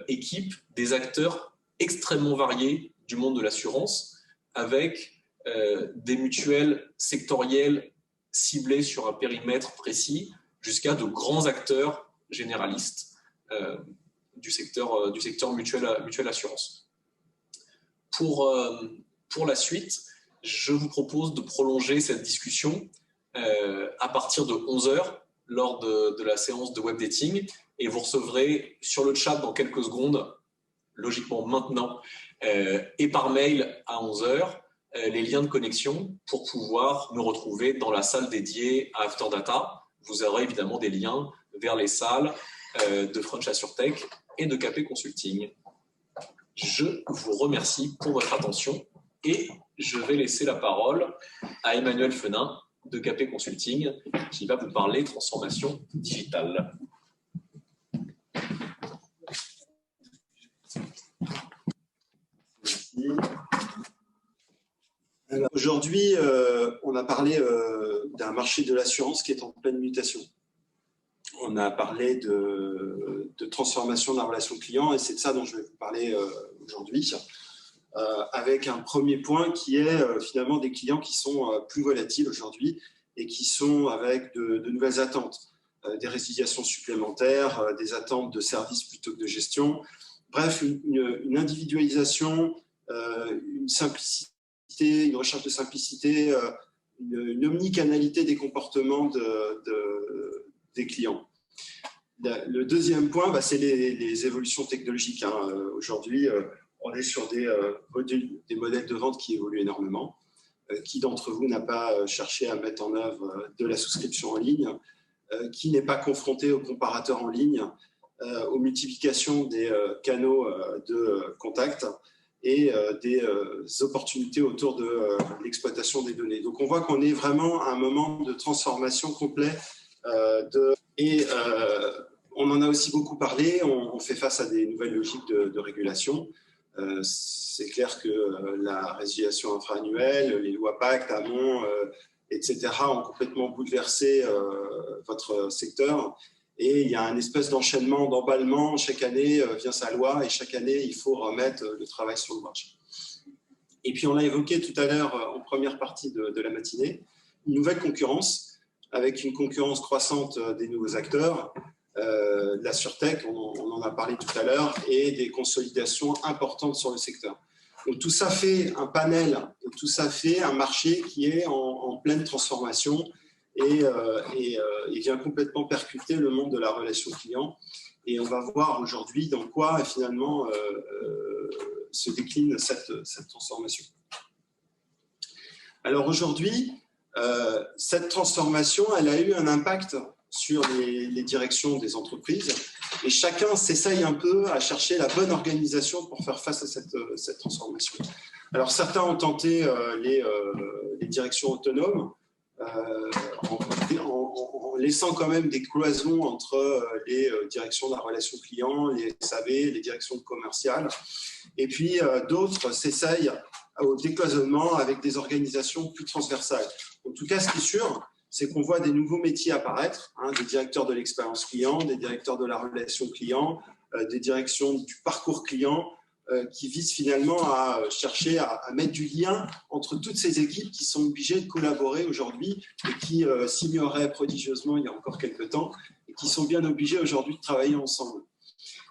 équipe des acteurs extrêmement variés du monde de l'assurance avec des mutuelles sectorielles ciblées sur un périmètre précis jusqu'à de grands acteurs généralistes du secteur mutuelle assurance. Pour la suite, je vous propose de prolonger cette discussion à partir de 11 h lors de la séance de web dating, et vous recevrez sur le chat dans quelques secondes, logiquement maintenant, et par mail à 11 h, les liens de connexion pour pouvoir me retrouver dans la salle dédiée à After Data. Vous aurez évidemment des liens vers les salles de French AssureTech et de KP Consulting. Je vous remercie pour votre attention et je vais laisser la parole à Emmanuel Fenin de KP Consulting qui va vous parler transformation digitale. Aujourd'hui, on a parlé d'un marché de l'assurance qui est en pleine mutation. On a parlé de transformation de la relation client et c'est de ça dont je vais vous parler aujourd'hui, avec un premier point qui est finalement des clients qui sont plus volatiles aujourd'hui et qui sont avec de nouvelles attentes, des résiliations supplémentaires, des attentes de services plutôt que de gestion. Bref, une individualisation, une simplicité, une recherche de simplicité, une omnicanalité des comportements des clients. Le deuxième point, c'est les évolutions technologiques. Aujourd'hui, on est sur des modèles de vente qui évoluent énormément. Qui d'entre vous n'a pas cherché à mettre en œuvre de la souscription en ligne? Qui n'est pas confronté aux comparateurs en ligne, aux multiplications des canaux de contact et des opportunités autour de l'exploitation des données. Donc on voit qu'on est vraiment à un moment de transformation complet on en a aussi beaucoup parlé, on fait face à des nouvelles logiques de régulation. C'est clair que la résiliation infra-annuelle, les lois Pacte, Hamon, etc. ont complètement bouleversé votre secteur. Et il y a un espèce d'enchaînement, d'emballement. Chaque année vient sa loi et chaque année, il faut remettre le travail sur le marché. Et puis, on l'a évoqué tout à l'heure en première partie de la matinée, une nouvelle concurrence avec une concurrence croissante des nouveaux acteurs, de la SurTech, on en a parlé tout à l'heure, et des consolidations importantes sur le secteur. Donc, tout ça fait un panel, tout ça fait un marché qui est en pleine transformation et vient complètement percuter le monde de la relation client. Et on va voir aujourd'hui dans quoi finalement se décline cette transformation. Alors aujourd'hui, cette transformation, elle a eu un impact sur les directions des entreprises et chacun s'essaye un peu à chercher la bonne organisation pour faire face à cette transformation. Alors certains ont tenté les directions autonomes en laissant quand même des cloisons entre les directions de la relation client, les SAV, les directions commerciales. Et puis d'autres s'essayent au décloisonnement avec des organisations plus transversales. En tout cas, ce qui est sûr, c'est qu'on voit des nouveaux métiers apparaître, des directeurs de l'expérience client, des directeurs de la relation client, des directions du parcours client, qui visent finalement à chercher à mettre du lien entre toutes ces équipes qui sont obligées de collaborer aujourd'hui et qui s'ignoraient prodigieusement il y a encore quelques temps et qui sont bien obligées aujourd'hui de travailler ensemble.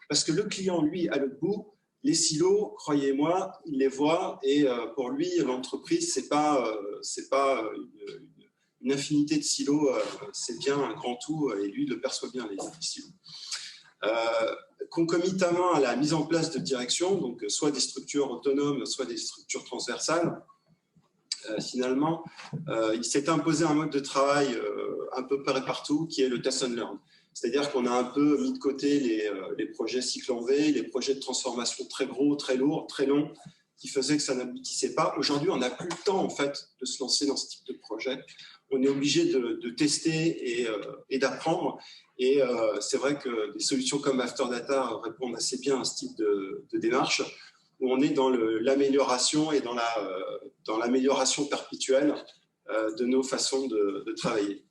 Parce que le client, lui, à l'autre bout, les silos, croyez-moi, il les voit et pour lui, l'entreprise, c'est pas une infinité de silos, c'est bien un grand tout et lui, il le perçoit bien, les silos. Concomitamment à la mise en place de direction, donc soit des structures autonomes, soit des structures transversales, finalement, il s'est imposé un mode de travail un peu partout qui est le test and learn. C'est-à-dire qu'on a un peu mis de côté les projets cycle en V, les projets de transformation très gros, très lourds, très longs, qui faisaient que ça n'aboutissait pas. Aujourd'hui, on n'a plus le temps en fait, de se lancer dans ce type de projet. On est obligé de tester et d'apprendre. Et c'est vrai que des solutions comme After Data répondent assez bien à ce type de démarche, où on est dans l'amélioration et dans l'amélioration perpétuelle de nos façons de travailler.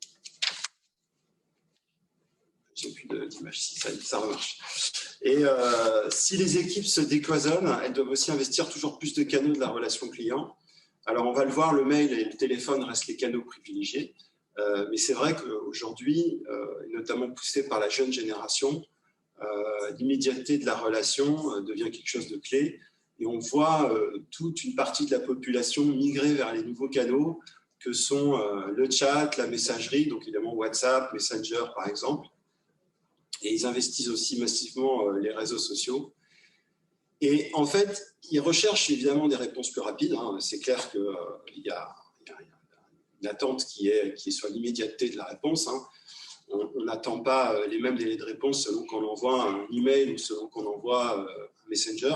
J'ai plus d'image, si ça remarche. Et si les équipes se décloisonnent, elles doivent aussi investir toujours plus de canaux de la relation client. Alors, on va le voir, le mail et le téléphone restent les canaux privilégiés. Mais c'est vrai qu'aujourd'hui, notamment poussé par la jeune génération, l'immédiateté de la relation devient quelque chose de clé. Et on voit toute une partie de la population migrer vers les nouveaux canaux que sont le chat, la messagerie, donc évidemment WhatsApp, Messenger par exemple. Et ils investissent aussi massivement les réseaux sociaux. Et en fait, ils recherchent évidemment des réponses plus rapides. Hein. C'est clair qu'il y a une attente qui est sur l'immédiateté de la réponse. Hein. On n'attend pas les mêmes délais de réponse selon qu'on envoie un email ou selon qu'on envoie un Messenger.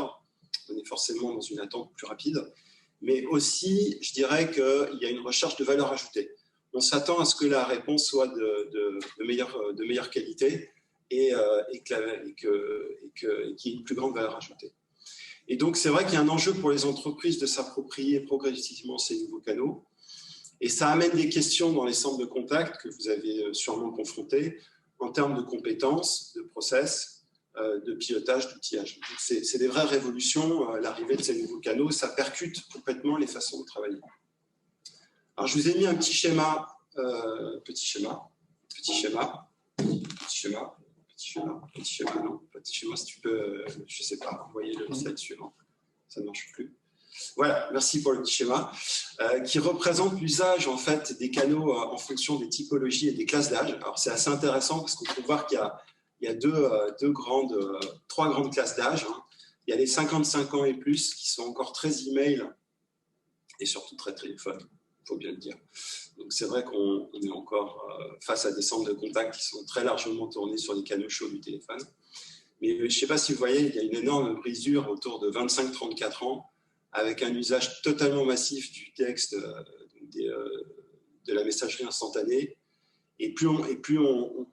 On est forcément dans une attente plus rapide. Mais aussi, je dirais qu'il y a une recherche de valeur ajoutée. On s'attend à ce que la réponse soit de meilleure qualité et qu'il y ait une plus grande valeur ajoutée. Et donc, c'est vrai qu'il y a un enjeu pour les entreprises de s'approprier progressivement ces nouveaux canaux. Et ça amène des questions dans les centres de contact que vous avez sûrement confrontés en termes de compétences, de process, de pilotage, d'outillage. C'est des vraies révolutions, l'arrivée de ces nouveaux canaux, ça percute complètement les façons de travailler. Alors, je vous ai mis un petit schéma, petit schéma, si tu peux, je ne sais pas, envoyer le slide suivant, ça ne marche plus. Voilà, merci pour le petit schéma, qui représente l'usage en fait des canaux en fonction des typologies et des classes d'âge. Alors c'est assez intéressant parce qu'on peut voir qu'il y a trois grandes classes d'âge. Hein. Il y a les 55 ans et plus qui sont encore très email et surtout très téléphone, il faut bien le dire. Donc c'est vrai qu'on est encore face à des centres de contact qui sont très largement tournés sur les canaux chauds du téléphone. Mais je ne sais pas si vous voyez, il y a une énorme brisure autour de 25-34 ans avec un usage totalement massif du texte, de la messagerie instantanée. Et plus on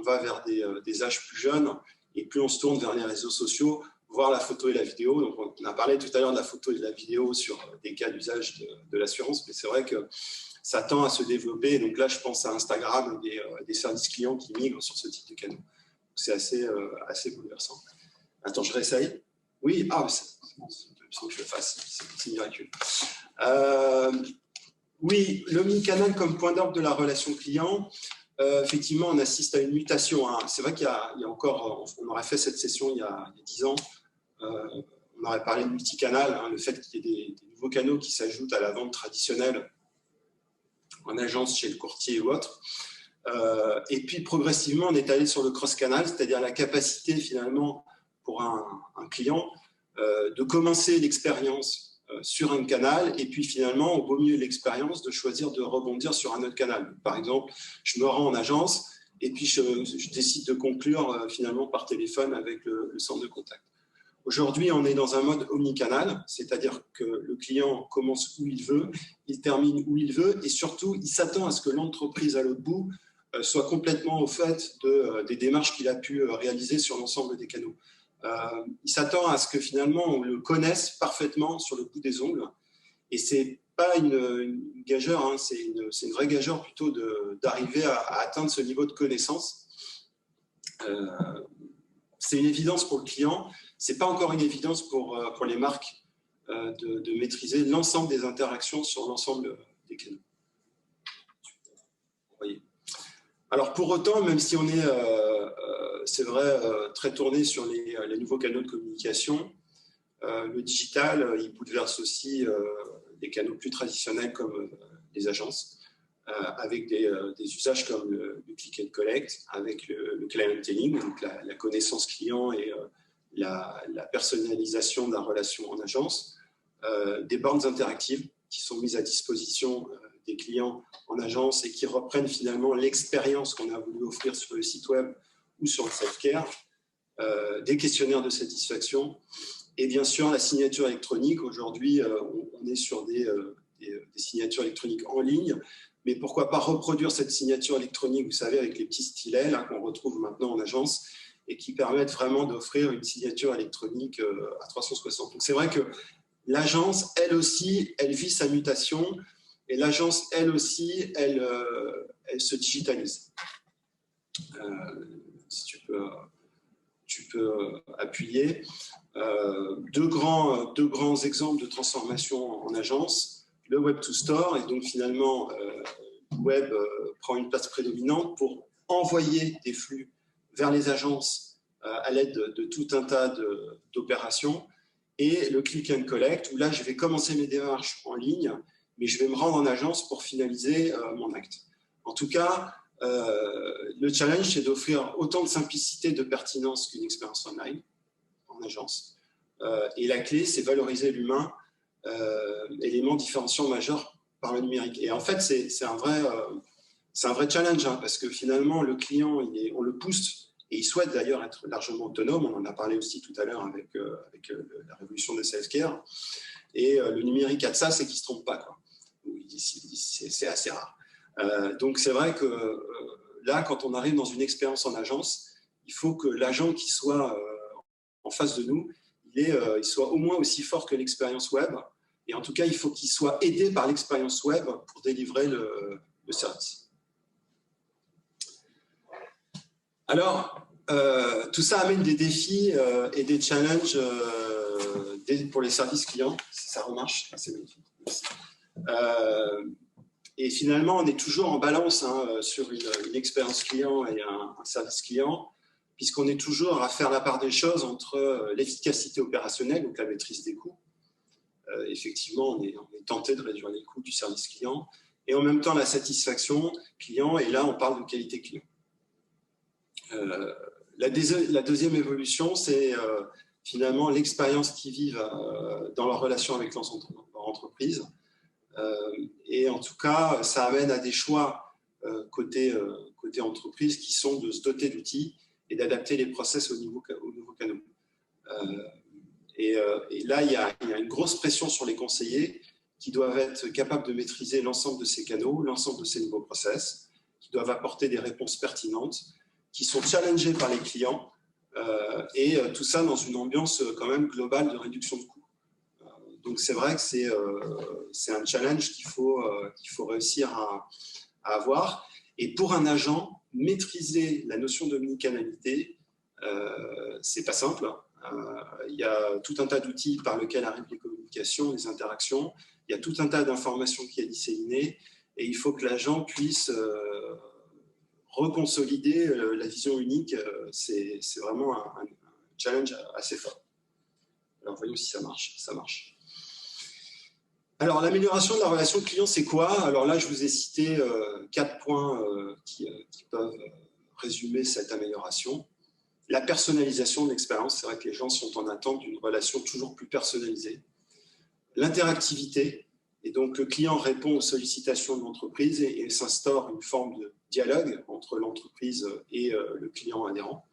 va vers des âges plus jeunes, et plus on se tourne vers les réseaux sociaux, voire la photo et la vidéo. Donc on a parlé tout à l'heure de la photo et de la vidéo sur des cas d'usage de l'assurance, mais c'est vrai que ça tend à se développer. Donc là, je pense à Instagram, des services clients qui migrent sur ce type de canaux. C'est assez bouleversant. Attends, je réessaye. Oui, sans que je le fasse, c'est miraculeux. Oui, l'omnicanal comme point d'ordre de la relation client, effectivement, on assiste à une mutation. Hein. C'est vrai qu'il y a encore, on aurait fait cette session il y a 10 ans, on aurait parlé de multicanal, hein, le fait qu'il y ait des nouveaux canaux qui s'ajoutent à la vente traditionnelle en agence, chez le courtier ou autre. Et puis, progressivement, on est allé sur le cross-canal, c'est-à-dire la capacité, finalement, pour un client, de commencer l'expérience sur un canal et puis finalement, au beau milieu de l'expérience, de choisir de rebondir sur un autre canal. Par exemple, je me rends en agence et puis je décide de conclure finalement par téléphone avec le centre de contact. Aujourd'hui, on est dans un mode omnicanal, c'est-à-dire que le client commence où il veut, il termine où il veut et surtout, il s'attend à ce que l'entreprise à l'autre bout soit complètement au fait des démarches qu'il a pu réaliser sur l'ensemble des canaux. Il s'attend à ce que finalement on le connaisse parfaitement sur le bout des ongles et c'est pas une gageure, hein, c'est une vraie gageure plutôt d'arriver à atteindre ce niveau de connaissance. C'est une évidence pour le client, c'est pas encore une évidence pour les marques de maîtriser l'ensemble des interactions sur l'ensemble des canaux. Vous voyez. Alors pour autant, même si on est c'est vrai, très tourné sur les nouveaux canaux de communication. Le digital, il bouleverse aussi des canaux plus traditionnels comme les agences, avec des usages comme le click and collect, avec le clienteling, donc la connaissance client et la personnalisation de la relation en agence, des bornes interactives qui sont mises à disposition des clients en agence et qui reprennent finalement l'expérience qu'on a voulu offrir sur le site web ou sur le self-care, des questionnaires de satisfaction et bien sûr la signature électronique. Aujourd'hui, on est sur des signatures électroniques en ligne, mais pourquoi pas reproduire cette signature électronique, vous savez, avec les petits stylets qu'on retrouve maintenant en agence et qui permettent vraiment d'offrir une signature électronique à 360. Donc c'est vrai que l'agence, elle aussi, elle vit sa mutation et l'agence, elle aussi, elle se digitalise. Si tu peux appuyer. Deux grands exemples de transformation en agence. le Web to Store, et donc finalement, le web prend une place prédominante pour envoyer des flux vers les agences à l'aide de tout un tas d'opérations, et le click and collect, où là, je vais commencer mes démarches en ligne, mais je vais me rendre en agence pour finaliser mon acte. En tout cas, le challenge, c'est d'offrir autant de simplicité et de pertinence qu'une expérience online, en agence. Et la clé, c'est valoriser l'humain, élément différenciant majeur par le numérique. Et en fait, c'est un vrai challenge, hein, parce que finalement, le client, on le pousse, et il souhaite d'ailleurs être largement autonome. On en a parlé aussi tout à l'heure avec la révolution de self-care. Et le numérique a de ça, c'est qu'il ne se trompe pas, quoi. C'est assez rare. Donc c'est vrai que là, quand on arrive dans une expérience en agence, il faut que l'agent qui soit en face de nous, il soit au moins aussi fort que l'expérience web. Et en tout cas, il faut qu'il soit aidé par l'expérience web pour délivrer le service. Alors, tout ça amène des défis et des challenges pour les services clients. Ça remarche, c'est magnifique. Et finalement, on est toujours en balance, hein, sur une expérience client et un service client, puisqu'on est toujours à faire la part des choses entre l'efficacité opérationnelle, donc la maîtrise des coûts. Effectivement, on est tenté de réduire les coûts du service client, et en même temps la satisfaction client, et là on parle de qualité client. La deuxième évolution, c'est finalement l'expérience qu'ils vivent dans leur relation avec leur entreprise. Et en tout cas, ça amène à des choix côté entreprise qui sont de se doter d'outils et d'adapter les process aux nouveaux canaux. Et là, il y a une grosse pression sur les conseillers qui doivent être capables de maîtriser l'ensemble de ces canaux, l'ensemble de ces nouveaux process, qui doivent apporter des réponses pertinentes, qui sont challengés par les clients, et tout ça dans une ambiance quand même globale de réduction de coûts. Donc c'est vrai que c'est un challenge qu'il faut réussir à avoir. Et pour un agent, maîtriser la notion d'omnicanalité, c'est pas simple. Il y a tout un tas d'outils par lesquels arrivent les communications, les interactions. Il y a tout un tas d'informations qui est disséminées, et il faut que l'agent puisse reconsolider la vision unique. C'est vraiment un challenge assez fort. Alors voyons si ça marche. Ça marche. Alors, l'amélioration de la relation client, c'est quoi? Alors là, je vous ai cité 4 points qui peuvent résumer cette amélioration. La personnalisation de l'expérience, c'est vrai que les gens sont en attente d'une relation toujours plus personnalisée. L'interactivité, et donc le client répond aux sollicitations de l'entreprise et s'instaure une forme de dialogue entre l'entreprise et le client adhérent.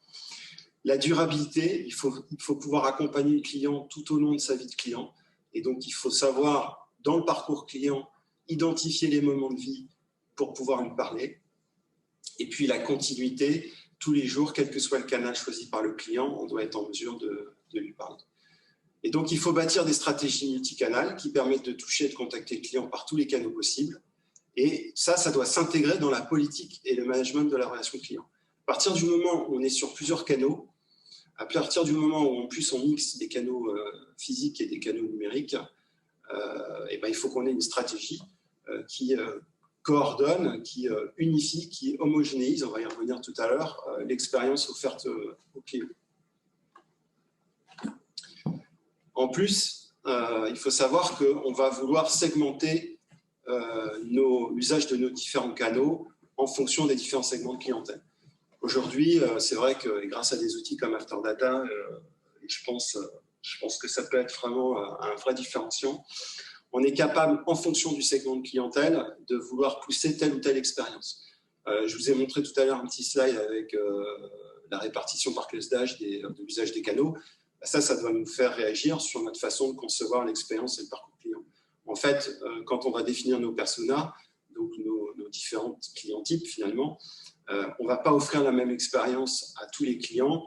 La durabilité, il faut pouvoir accompagner le client tout au long de sa vie de client, et donc il faut savoir, dans le parcours client, identifier les moments de vie pour pouvoir lui parler. Et puis la continuité, tous les jours, quel que soit le canal choisi par le client, on doit être en mesure de lui parler. Et donc il faut bâtir des stratégies multicanales qui permettent de toucher et de contacter le client par tous les canaux possibles. Et ça doit s'intégrer dans la politique et le management de la relation client. À partir du moment où on est sur plusieurs canaux, à partir du moment où en plus on mixe des canaux physiques et des canaux numériques, et ben, il faut qu'on ait une stratégie qui coordonne, qui unifie, qui homogénéise, on va y revenir tout à l'heure, l'expérience offerte aux clients. En plus, il faut savoir qu'on va vouloir segmenter l'usage de nos différents canaux en fonction des différents segments de clientèle. Aujourd'hui, c'est vrai que grâce à des outils comme Afterdata, je pense que ça peut être vraiment un vrai différenciant. On est capable, en fonction du segment de clientèle, de vouloir pousser telle ou telle expérience. Je vous ai montré tout à l'heure un petit slide avec la répartition par classe d'âge de l'usage des canaux. Ça doit nous faire réagir sur notre façon de concevoir l'expérience et le parcours client. En fait, quand on va définir nos personas, donc nos différents clients types finalement, on ne va pas offrir la même expérience à tous les clients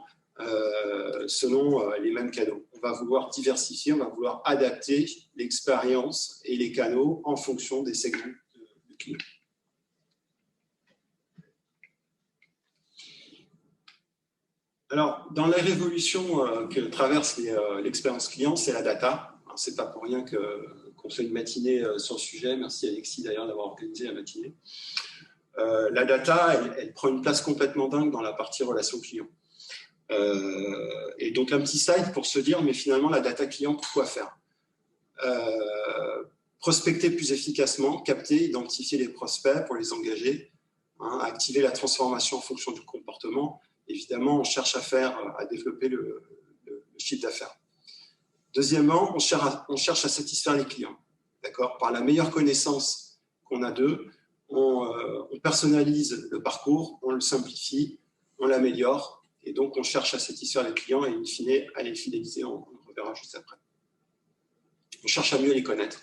selon les mêmes canaux. On va vouloir diversifier, on va vouloir adapter l'expérience et les canaux en fonction des segments de clients. Alors, dans la révolution que traverse l'expérience client, c'est la data. Ce n'est pas pour rien qu'on fait une matinée sur le sujet. Merci Alexis d'ailleurs d'avoir organisé la matinée. La data, elle prend une place complètement dingue dans la partie relation client. Et donc un petit slide pour se dire, mais finalement la data client, quoi faire? Prospecter plus efficacement, capter, identifier les prospects pour les engager, activer la transformation en fonction du comportement. Évidemment, on cherche à développer le chiffre d'affaires. Deuxièmement, on cherche à satisfaire les clients. D'accord? Par la meilleure connaissance qu'on a d'eux, on personnalise le parcours, on le simplifie, on l'améliore, et donc on cherche à satisfaire les clients et in fine à les fidéliser, on le reverra juste après. On cherche à mieux les connaître.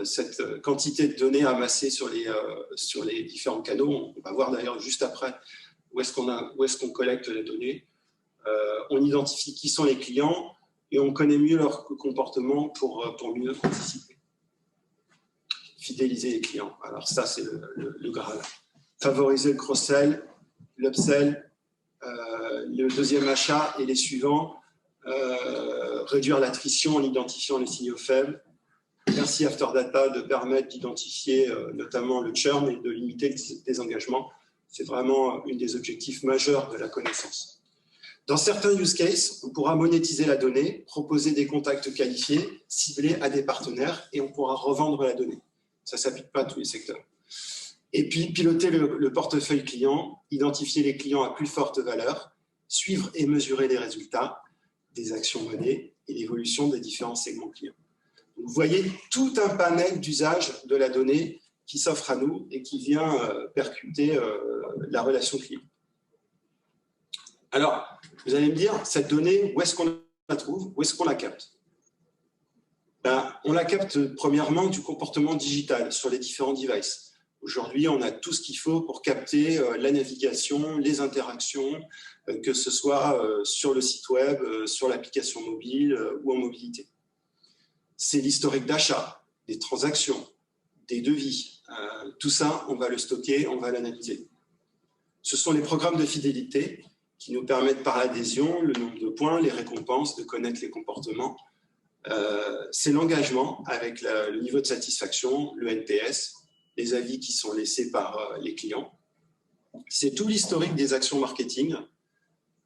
Cette quantité de données amassées sur les différents canaux, on va voir d'ailleurs juste après où est-ce qu'on collecte les données. On identifie qui sont les clients et on connaît mieux leur comportement pour mieux anticiper. Fidéliser les clients. Alors ça, c'est le Graal. Favoriser le cross-sell, l'upsell, le deuxième achat et les suivants. Réduire l'attrition en identifiant les signaux faibles. Merci After Data de permettre d'identifier notamment le churn et de limiter le désengagement. C'est vraiment un des objectifs majeurs de la connaissance. Dans certains use cases, on pourra monétiser la donnée, proposer des contacts qualifiés, ciblés à des partenaires et on pourra revendre la donnée. Ça ne s'applique pas à tous les secteurs. Et puis, piloter le portefeuille client, identifier les clients à plus forte valeur, suivre et mesurer les résultats des actions menées et l'évolution des différents segments clients. Vous voyez tout un panel d'usages de la donnée qui s'offre à nous et qui vient percuter la relation client. Alors, vous allez me dire, cette donnée, où est-ce qu'on la trouve? Où est-ce qu'on la capte? On la capte premièrement du comportement digital sur les différents devices. Aujourd'hui, on a tout ce qu'il faut pour capter la navigation, les interactions, que ce soit sur le site web, sur l'application mobile ou en mobilité. C'est l'historique d'achat, des transactions, des devis. Tout ça, on va le stocker, on va l'analyser. Ce sont les programmes de fidélité qui nous permettent par l'adhésion, le nombre de points, les récompenses, de connaître les comportements. C'est l'engagement avec le niveau de satisfaction, le NPS, les avis qui sont laissés par les clients. C'est tout l'historique des actions marketing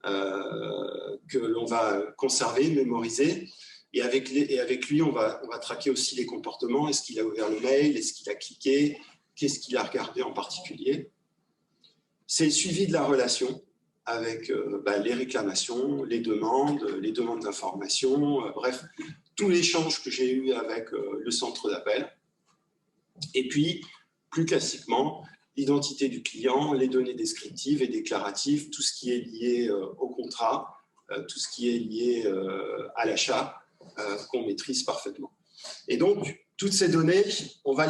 que l'on va conserver, mémoriser. Et avec lui, on va traquer aussi les comportements. Est-ce qu'il a ouvert le mail? Est-ce qu'il a cliqué? Qu'est-ce qu'il a regardé en particulier? C'est le suivi de la relation avec les réclamations, les demandes d'information, bref, tout l'échange que j'ai eu avec le centre d'appel. Et puis, plus classiquement, l'identité du client, les données descriptives et déclaratives, tout ce qui est lié au contrat, tout ce qui est lié à l'achat, qu'on maîtrise parfaitement. Et donc, toutes ces données, on va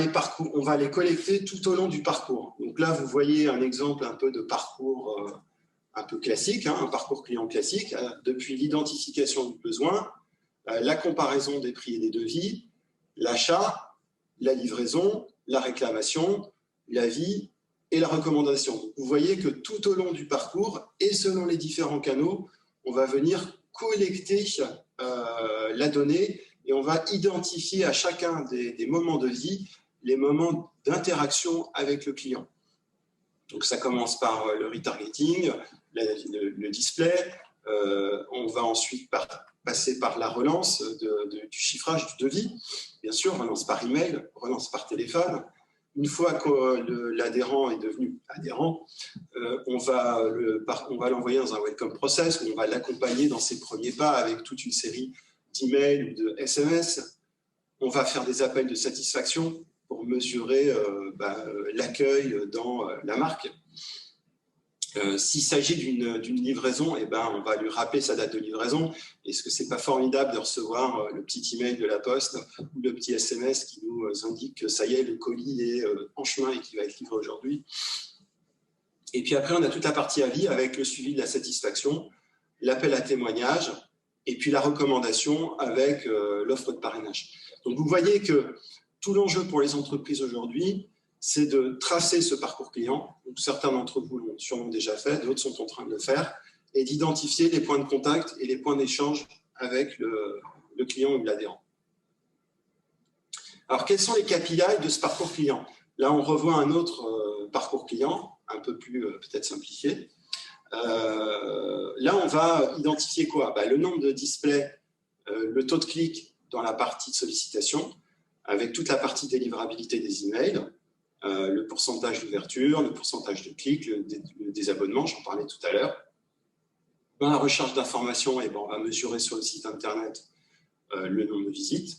les collecter tout au long du parcours. Donc là, vous voyez un exemple un peu de parcours un peu classique, un parcours client classique, depuis l'identification du besoin, la comparaison des prix et des devis, l'achat, la livraison, la réclamation, l'avis et la recommandation. Donc, vous voyez que tout au long du parcours et selon les différents canaux, on va venir collecter la donnée et on va identifier à chacun des moments de vie les moments d'interaction avec le client. Donc ça commence par le retargeting, le display, on va ensuite passer par la relance du chiffrage du devis, bien sûr, relance par email, relance par téléphone. Une fois que l'adhérent est devenu adhérent, on va l'envoyer dans un welcome process où on va l'accompagner dans ses premiers pas avec toute une série d'emails ou de SMS. On va faire des appels de satisfaction pour mesurer l'accueil dans la marque. S'il s'agit d'une livraison, on va lui rappeler sa date de livraison. Est-ce que ce n'est pas formidable de recevoir le petit email de la poste ou le petit SMS qui nous indique que ça y est, le colis est en chemin et qu'il va être livré aujourd'hui? Et puis après, on a toute la partie avis avec le suivi de la satisfaction, l'appel à témoignage et puis la recommandation avec l'offre de parrainage. Donc vous voyez que tout l'enjeu pour les entreprises aujourd'hui, c'est de tracer ce parcours client. Donc, certains d'entre vous l'ont sûrement déjà fait, d'autres sont en train de le faire, et d'identifier les points de contact et les points d'échange avec le client ou l'adhérent. Alors, quels sont les KPI de ce parcours client? Là, on revoit un autre parcours client, un peu plus peut-être simplifié. Là, on va identifier quoi? Le nombre de displays, le taux de clic dans la partie de sollicitation, avec toute la partie délivrabilité des emails, le pourcentage d'ouverture, le pourcentage de clics, le désabonnement, j'en parlais tout à l'heure. Dans la recherche d'informations, on va mesurer sur le site internet le nombre de visites,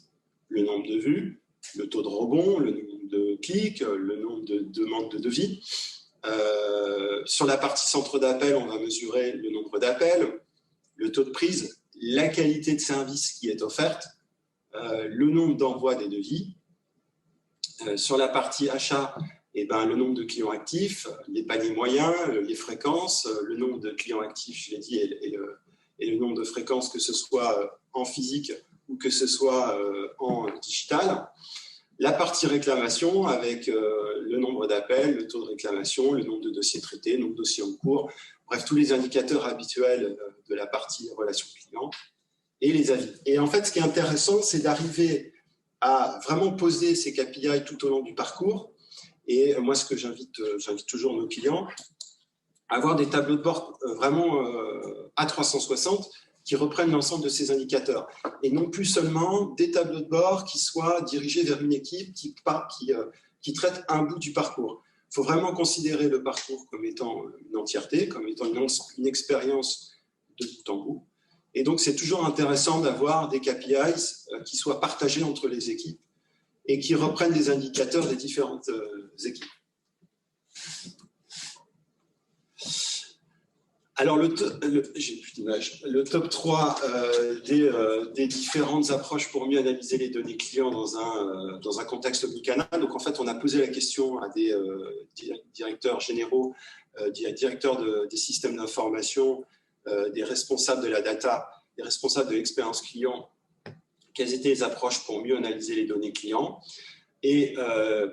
le nombre de vues, le taux de rebond, le nombre de clics, le nombre de demandes de devis. Sur la partie centre d'appel, on va mesurer le nombre d'appels, le taux de prise, la qualité de service qui est offerte, le nombre d'envois des devis. Sur la partie achat, le nombre de clients actifs, les paniers moyens, les fréquences, le nombre de clients actifs, je l'ai dit, et le nombre de fréquences, que ce soit en physique ou que ce soit en digital. La partie réclamation avec le nombre d'appels, le taux de réclamation, le nombre de dossiers traités, le nombre de dossiers en cours, bref, tous les indicateurs habituels de la partie relation client et les avis. Et en fait, ce qui est intéressant, c'est d'arriver à vraiment poser ces KPI tout au long du parcours. Et moi, ce que j'invite toujours nos clients, à avoir des tableaux de bord vraiment à 360 qui reprennent l'ensemble de ces indicateurs. Et non plus seulement des tableaux de bord qui soient dirigés vers une équipe qui traite un bout du parcours. Il faut vraiment considérer le parcours comme étant une entièreté, comme étant une expérience de bout en bout. Et donc, c'est toujours intéressant d'avoir des KPIs qui soient partagés entre les équipes et qui reprennent des indicateurs des différentes équipes. Alors, j'ai plus d'image. Le top 3 des différentes approches pour mieux analyser les données clients dans un contexte omnicanal. Donc, en fait, on a posé la question à des directeurs généraux, directeurs des systèmes d'information, des responsables de la data, des responsables de l'expérience client, quelles étaient les approches pour mieux analyser les données clients. Et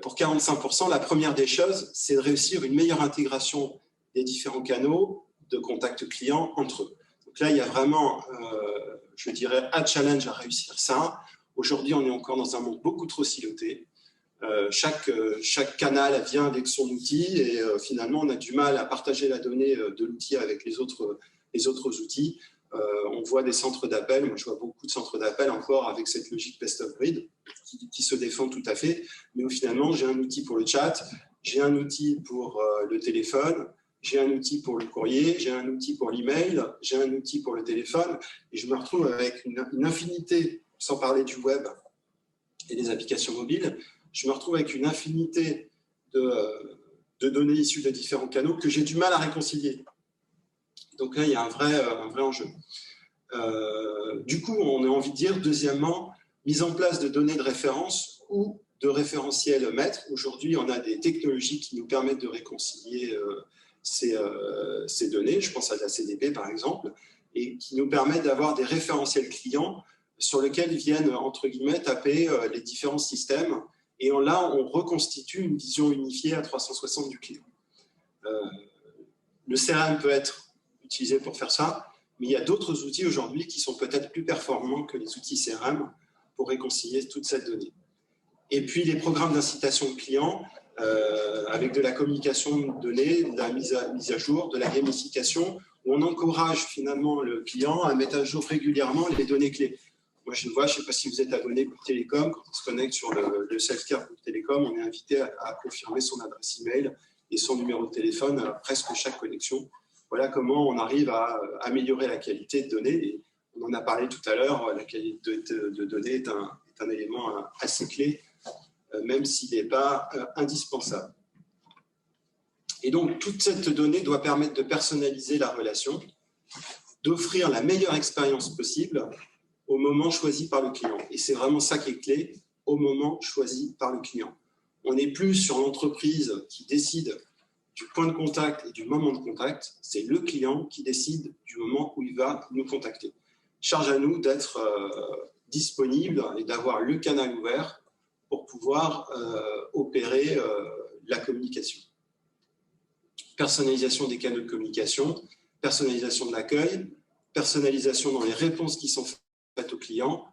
pour 45%, la première des choses, c'est de réussir une meilleure intégration des différents canaux de contact client entre eux. Donc là, il y a vraiment, je dirais, un challenge à réussir ça. Aujourd'hui, on est encore dans un monde beaucoup trop siloté. Chaque canal vient avec son outil et finalement, on a du mal à partager la donnée de l'outil avec les autres outils. On voit des centres d'appel, moi je vois beaucoup de centres d'appel encore avec cette logique best of breed qui se défend tout à fait. Mais finalement, j'ai un outil pour le chat, j'ai un outil pour le téléphone, j'ai un outil pour le courrier, j'ai un outil pour l'email, j'ai un outil pour le téléphone, et je me retrouve avec une infinité, sans parler du web et des applications mobiles, je me retrouve avec une infinité de données issues de différents canaux que j'ai du mal à réconcilier. Donc là, il y a un vrai enjeu. Du coup, on a envie de dire, deuxièmement, mise en place de données de référence ou de référentiels maîtres. Aujourd'hui, on a des technologies qui nous permettent de réconcilier ces données, je pense à la CDP par exemple, et qui nous permettent d'avoir des référentiels clients sur lesquels viennent, entre guillemets, taper les différents systèmes. Et là, on reconstitue une vision unifiée à 360 du client. Le CRM peut être utilisé pour faire ça, mais il y a d'autres outils aujourd'hui qui sont peut-être plus performants que les outils CRM pour réconcilier toute cette donnée. Et puis, les programmes d'incitation de clients, avec de la communication de données, de la mise à jour, de la gamification, où on encourage finalement le client à mettre à jour régulièrement les données clés. Moi, je ne sais pas si vous êtes abonné Bouygues Télécom, quand on se connecte sur le self-care Bouygues Télécom, on est invité à confirmer son adresse email et son numéro de téléphone à presque chaque connexion. Voilà comment on arrive à améliorer la qualité de données. Et on en a parlé tout à l'heure, la qualité de données est un élément assez clé, même s'il n'est pas indispensable. Et donc, toute cette donnée doit permettre de personnaliser la relation, d'offrir la meilleure expérience possible au moment choisi par le client. Et c'est vraiment ça qui est clé, au moment choisi par le client. On n'est plus sur l'entreprise qui décide du point de contact et du moment de contact, c'est le client qui décide du moment où il va nous contacter. Charge à nous d'être disponible et d'avoir le canal ouvert pour pouvoir opérer la communication. Personnalisation des canaux de communication, personnalisation de l'accueil, personnalisation dans les réponses qui sont faites aux clients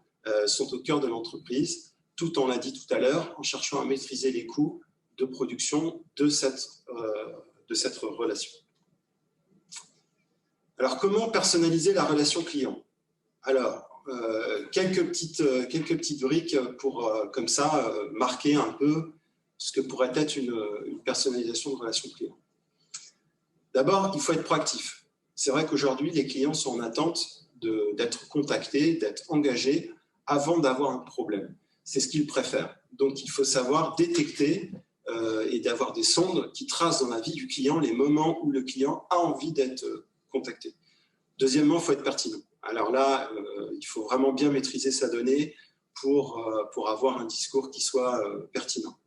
sont au cœur de l'entreprise tout on l'a dit tout à l'heure, en cherchant à maîtriser les coûts de production de cette relation. Alors, comment personnaliser la relation client? Alors, quelques petites briques pour, comme ça, marquer un peu ce que pourrait être une personnalisation de relation client. D'abord, il faut être proactif. C'est vrai qu'aujourd'hui, les clients sont en attente d'être contactés, d'être engagés avant d'avoir un problème. C'est ce qu'ils préfèrent. Donc, il faut savoir détecter et d'avoir des sondes qui tracent dans la vie du client les moments où le client a envie d'être contacté. Deuxièmement, il faut être pertinent. Alors là, il faut vraiment bien maîtriser sa donnée pour avoir un discours qui soit pertinent.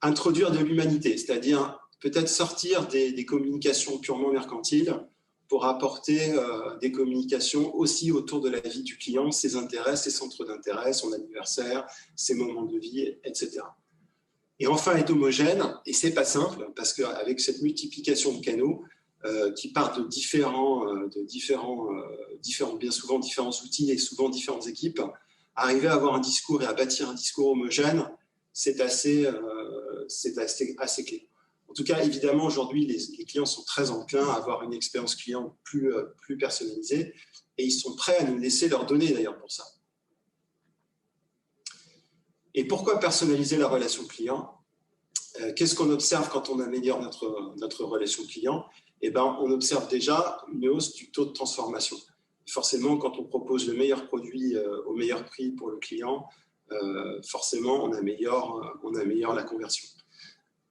Introduire de l'humanité, c'est-à-dire peut-être sortir des communications purement mercantiles pour apporter des communications aussi autour de la vie du client, ses intérêts, ses centres d'intérêt, son anniversaire, ses moments de vie, etc. Et enfin, être homogène, et ce n'est pas simple, parce qu'avec cette multiplication de canaux qui partent de bien souvent différents outils et souvent différentes équipes, arriver à avoir un discours et à bâtir un discours homogène, c'est assez clé. En tout cas, évidemment, aujourd'hui, les clients sont très enclins à avoir une expérience client plus personnalisée et ils sont prêts à nous laisser leurs données d'ailleurs pour ça. Et pourquoi personnaliser la relation client? Qu'est-ce qu'on observe quand on améliore notre relation client? Eh ben, on observe déjà une hausse du taux de transformation. Forcément, quand on propose le meilleur produit au meilleur prix pour le client, forcément, on améliore la conversion.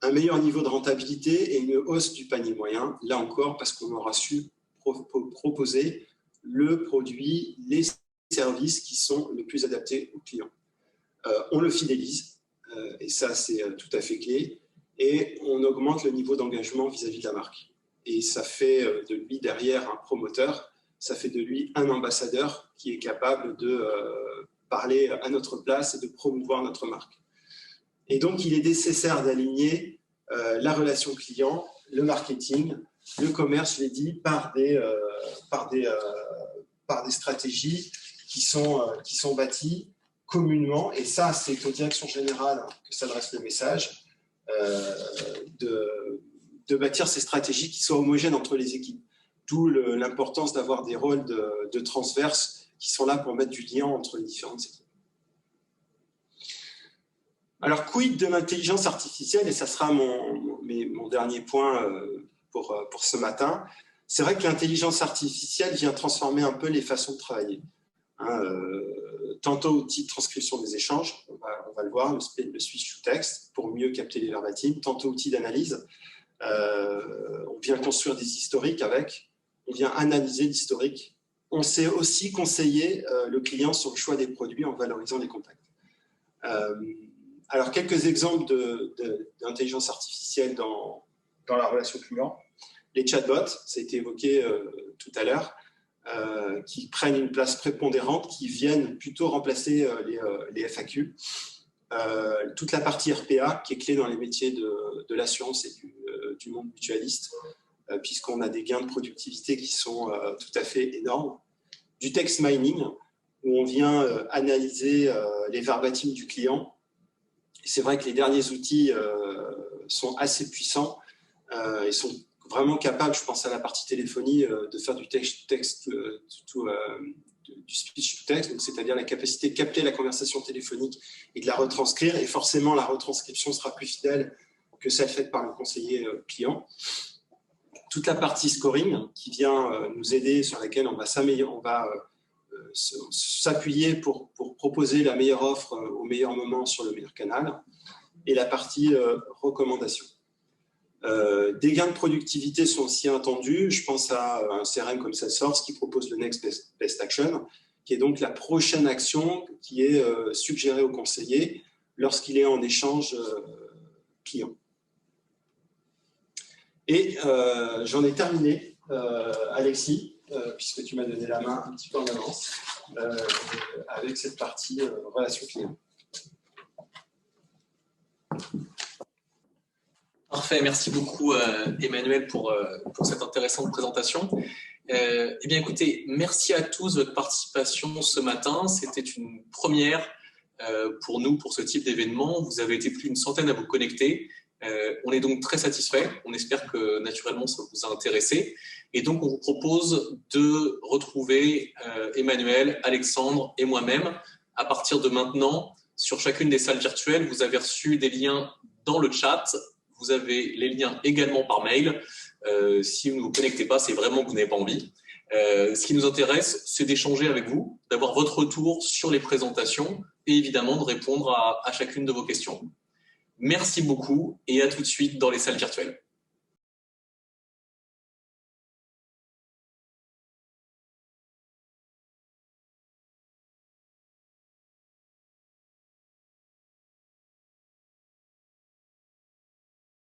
Un meilleur niveau de rentabilité et une hausse du panier moyen, là encore, parce qu'on aura su proposer le produit, les services qui sont le plus adaptés au client. On le fidélise, et ça, c'est tout à fait clé, et on augmente le niveau d'engagement vis-à-vis de la marque. Et ça fait de lui, derrière, un promoteur, ça fait de lui un ambassadeur qui est capable de parler à notre place et de promouvoir notre marque. Et donc, il est nécessaire d'aligner la relation client, le marketing, le commerce, je l'ai dit, par des stratégies qui sont bâties communément. Et ça, c'est aux directions générales que s'adresse le message, de bâtir ces stratégies qui soient homogènes entre les équipes. D'où l'importance d'avoir des rôles de transverse qui sont là pour mettre du lien entre les différentes équipes. Alors, quid de l'intelligence artificielle, et ça sera mon dernier point pour ce matin. C'est vrai que l'intelligence artificielle vient transformer un peu les façons de travailler. Tantôt outil de transcription des échanges, on va le voir, le switch to text, pour mieux capter les verbatims, tantôt outil d'analyse. On vient construire des historiques avec, on vient analyser l'historique. On sait aussi conseiller le client sur le choix des produits en valorisant les contacts. Alors, quelques exemples d'intelligence artificielle dans la relation client. Les chatbots, ça a été évoqué tout à l'heure, qui prennent une place prépondérante, qui viennent plutôt remplacer les FAQ. Toute la partie RPA, qui est clé dans les métiers de l'assurance et du monde mutualiste, puisqu'on a des gains de productivité qui sont tout à fait énormes. Du text mining, où on vient analyser les verbatims du client. C'est vrai que les derniers outils sont assez puissants et sont vraiment capables, je pense à la partie téléphonie, de faire du speech to text, donc c'est-à-dire la capacité de capter la conversation téléphonique et de la retranscrire. Et forcément, la retranscription sera plus fidèle que celle faite par le conseiller client. Toute la partie scoring qui vient nous aider, sur laquelle on va s'appuyer pour proposer la meilleure offre au meilleur moment sur le meilleur canal, et la partie recommandation. Des gains de productivité sont aussi attendus. Je pense à un CRM comme Salesforce qui propose le Next Best Action, qui est donc la prochaine action qui est suggérée au conseiller lorsqu'il est en échange client. Et j'en ai terminé, Alexis, puisque tu m'as donné la main un petit peu en avance, avec cette partie relation client. Parfait, merci beaucoup Emmanuel pour cette intéressante présentation. Eh bien écoutez, merci à tous de votre participation ce matin. C'était une première pour nous, pour ce type d'événement. Vous avez été plus d'une centaine à vous connecter. On est donc très satisfait. On espère que naturellement ça vous a intéressé. Et donc on vous propose de retrouver Emmanuel, Alexandre et moi-même à partir de maintenant sur chacune des salles virtuelles. Vous avez reçu des liens dans le chat. Vous avez les liens également par mail. Si vous ne vous connectez pas, c'est vraiment que vous n'avez pas envie. Ce qui nous intéresse, c'est d'échanger avec vous, d'avoir votre retour sur les présentations et évidemment de répondre à chacune de vos questions. Merci beaucoup et à tout de suite dans les salles virtuelles.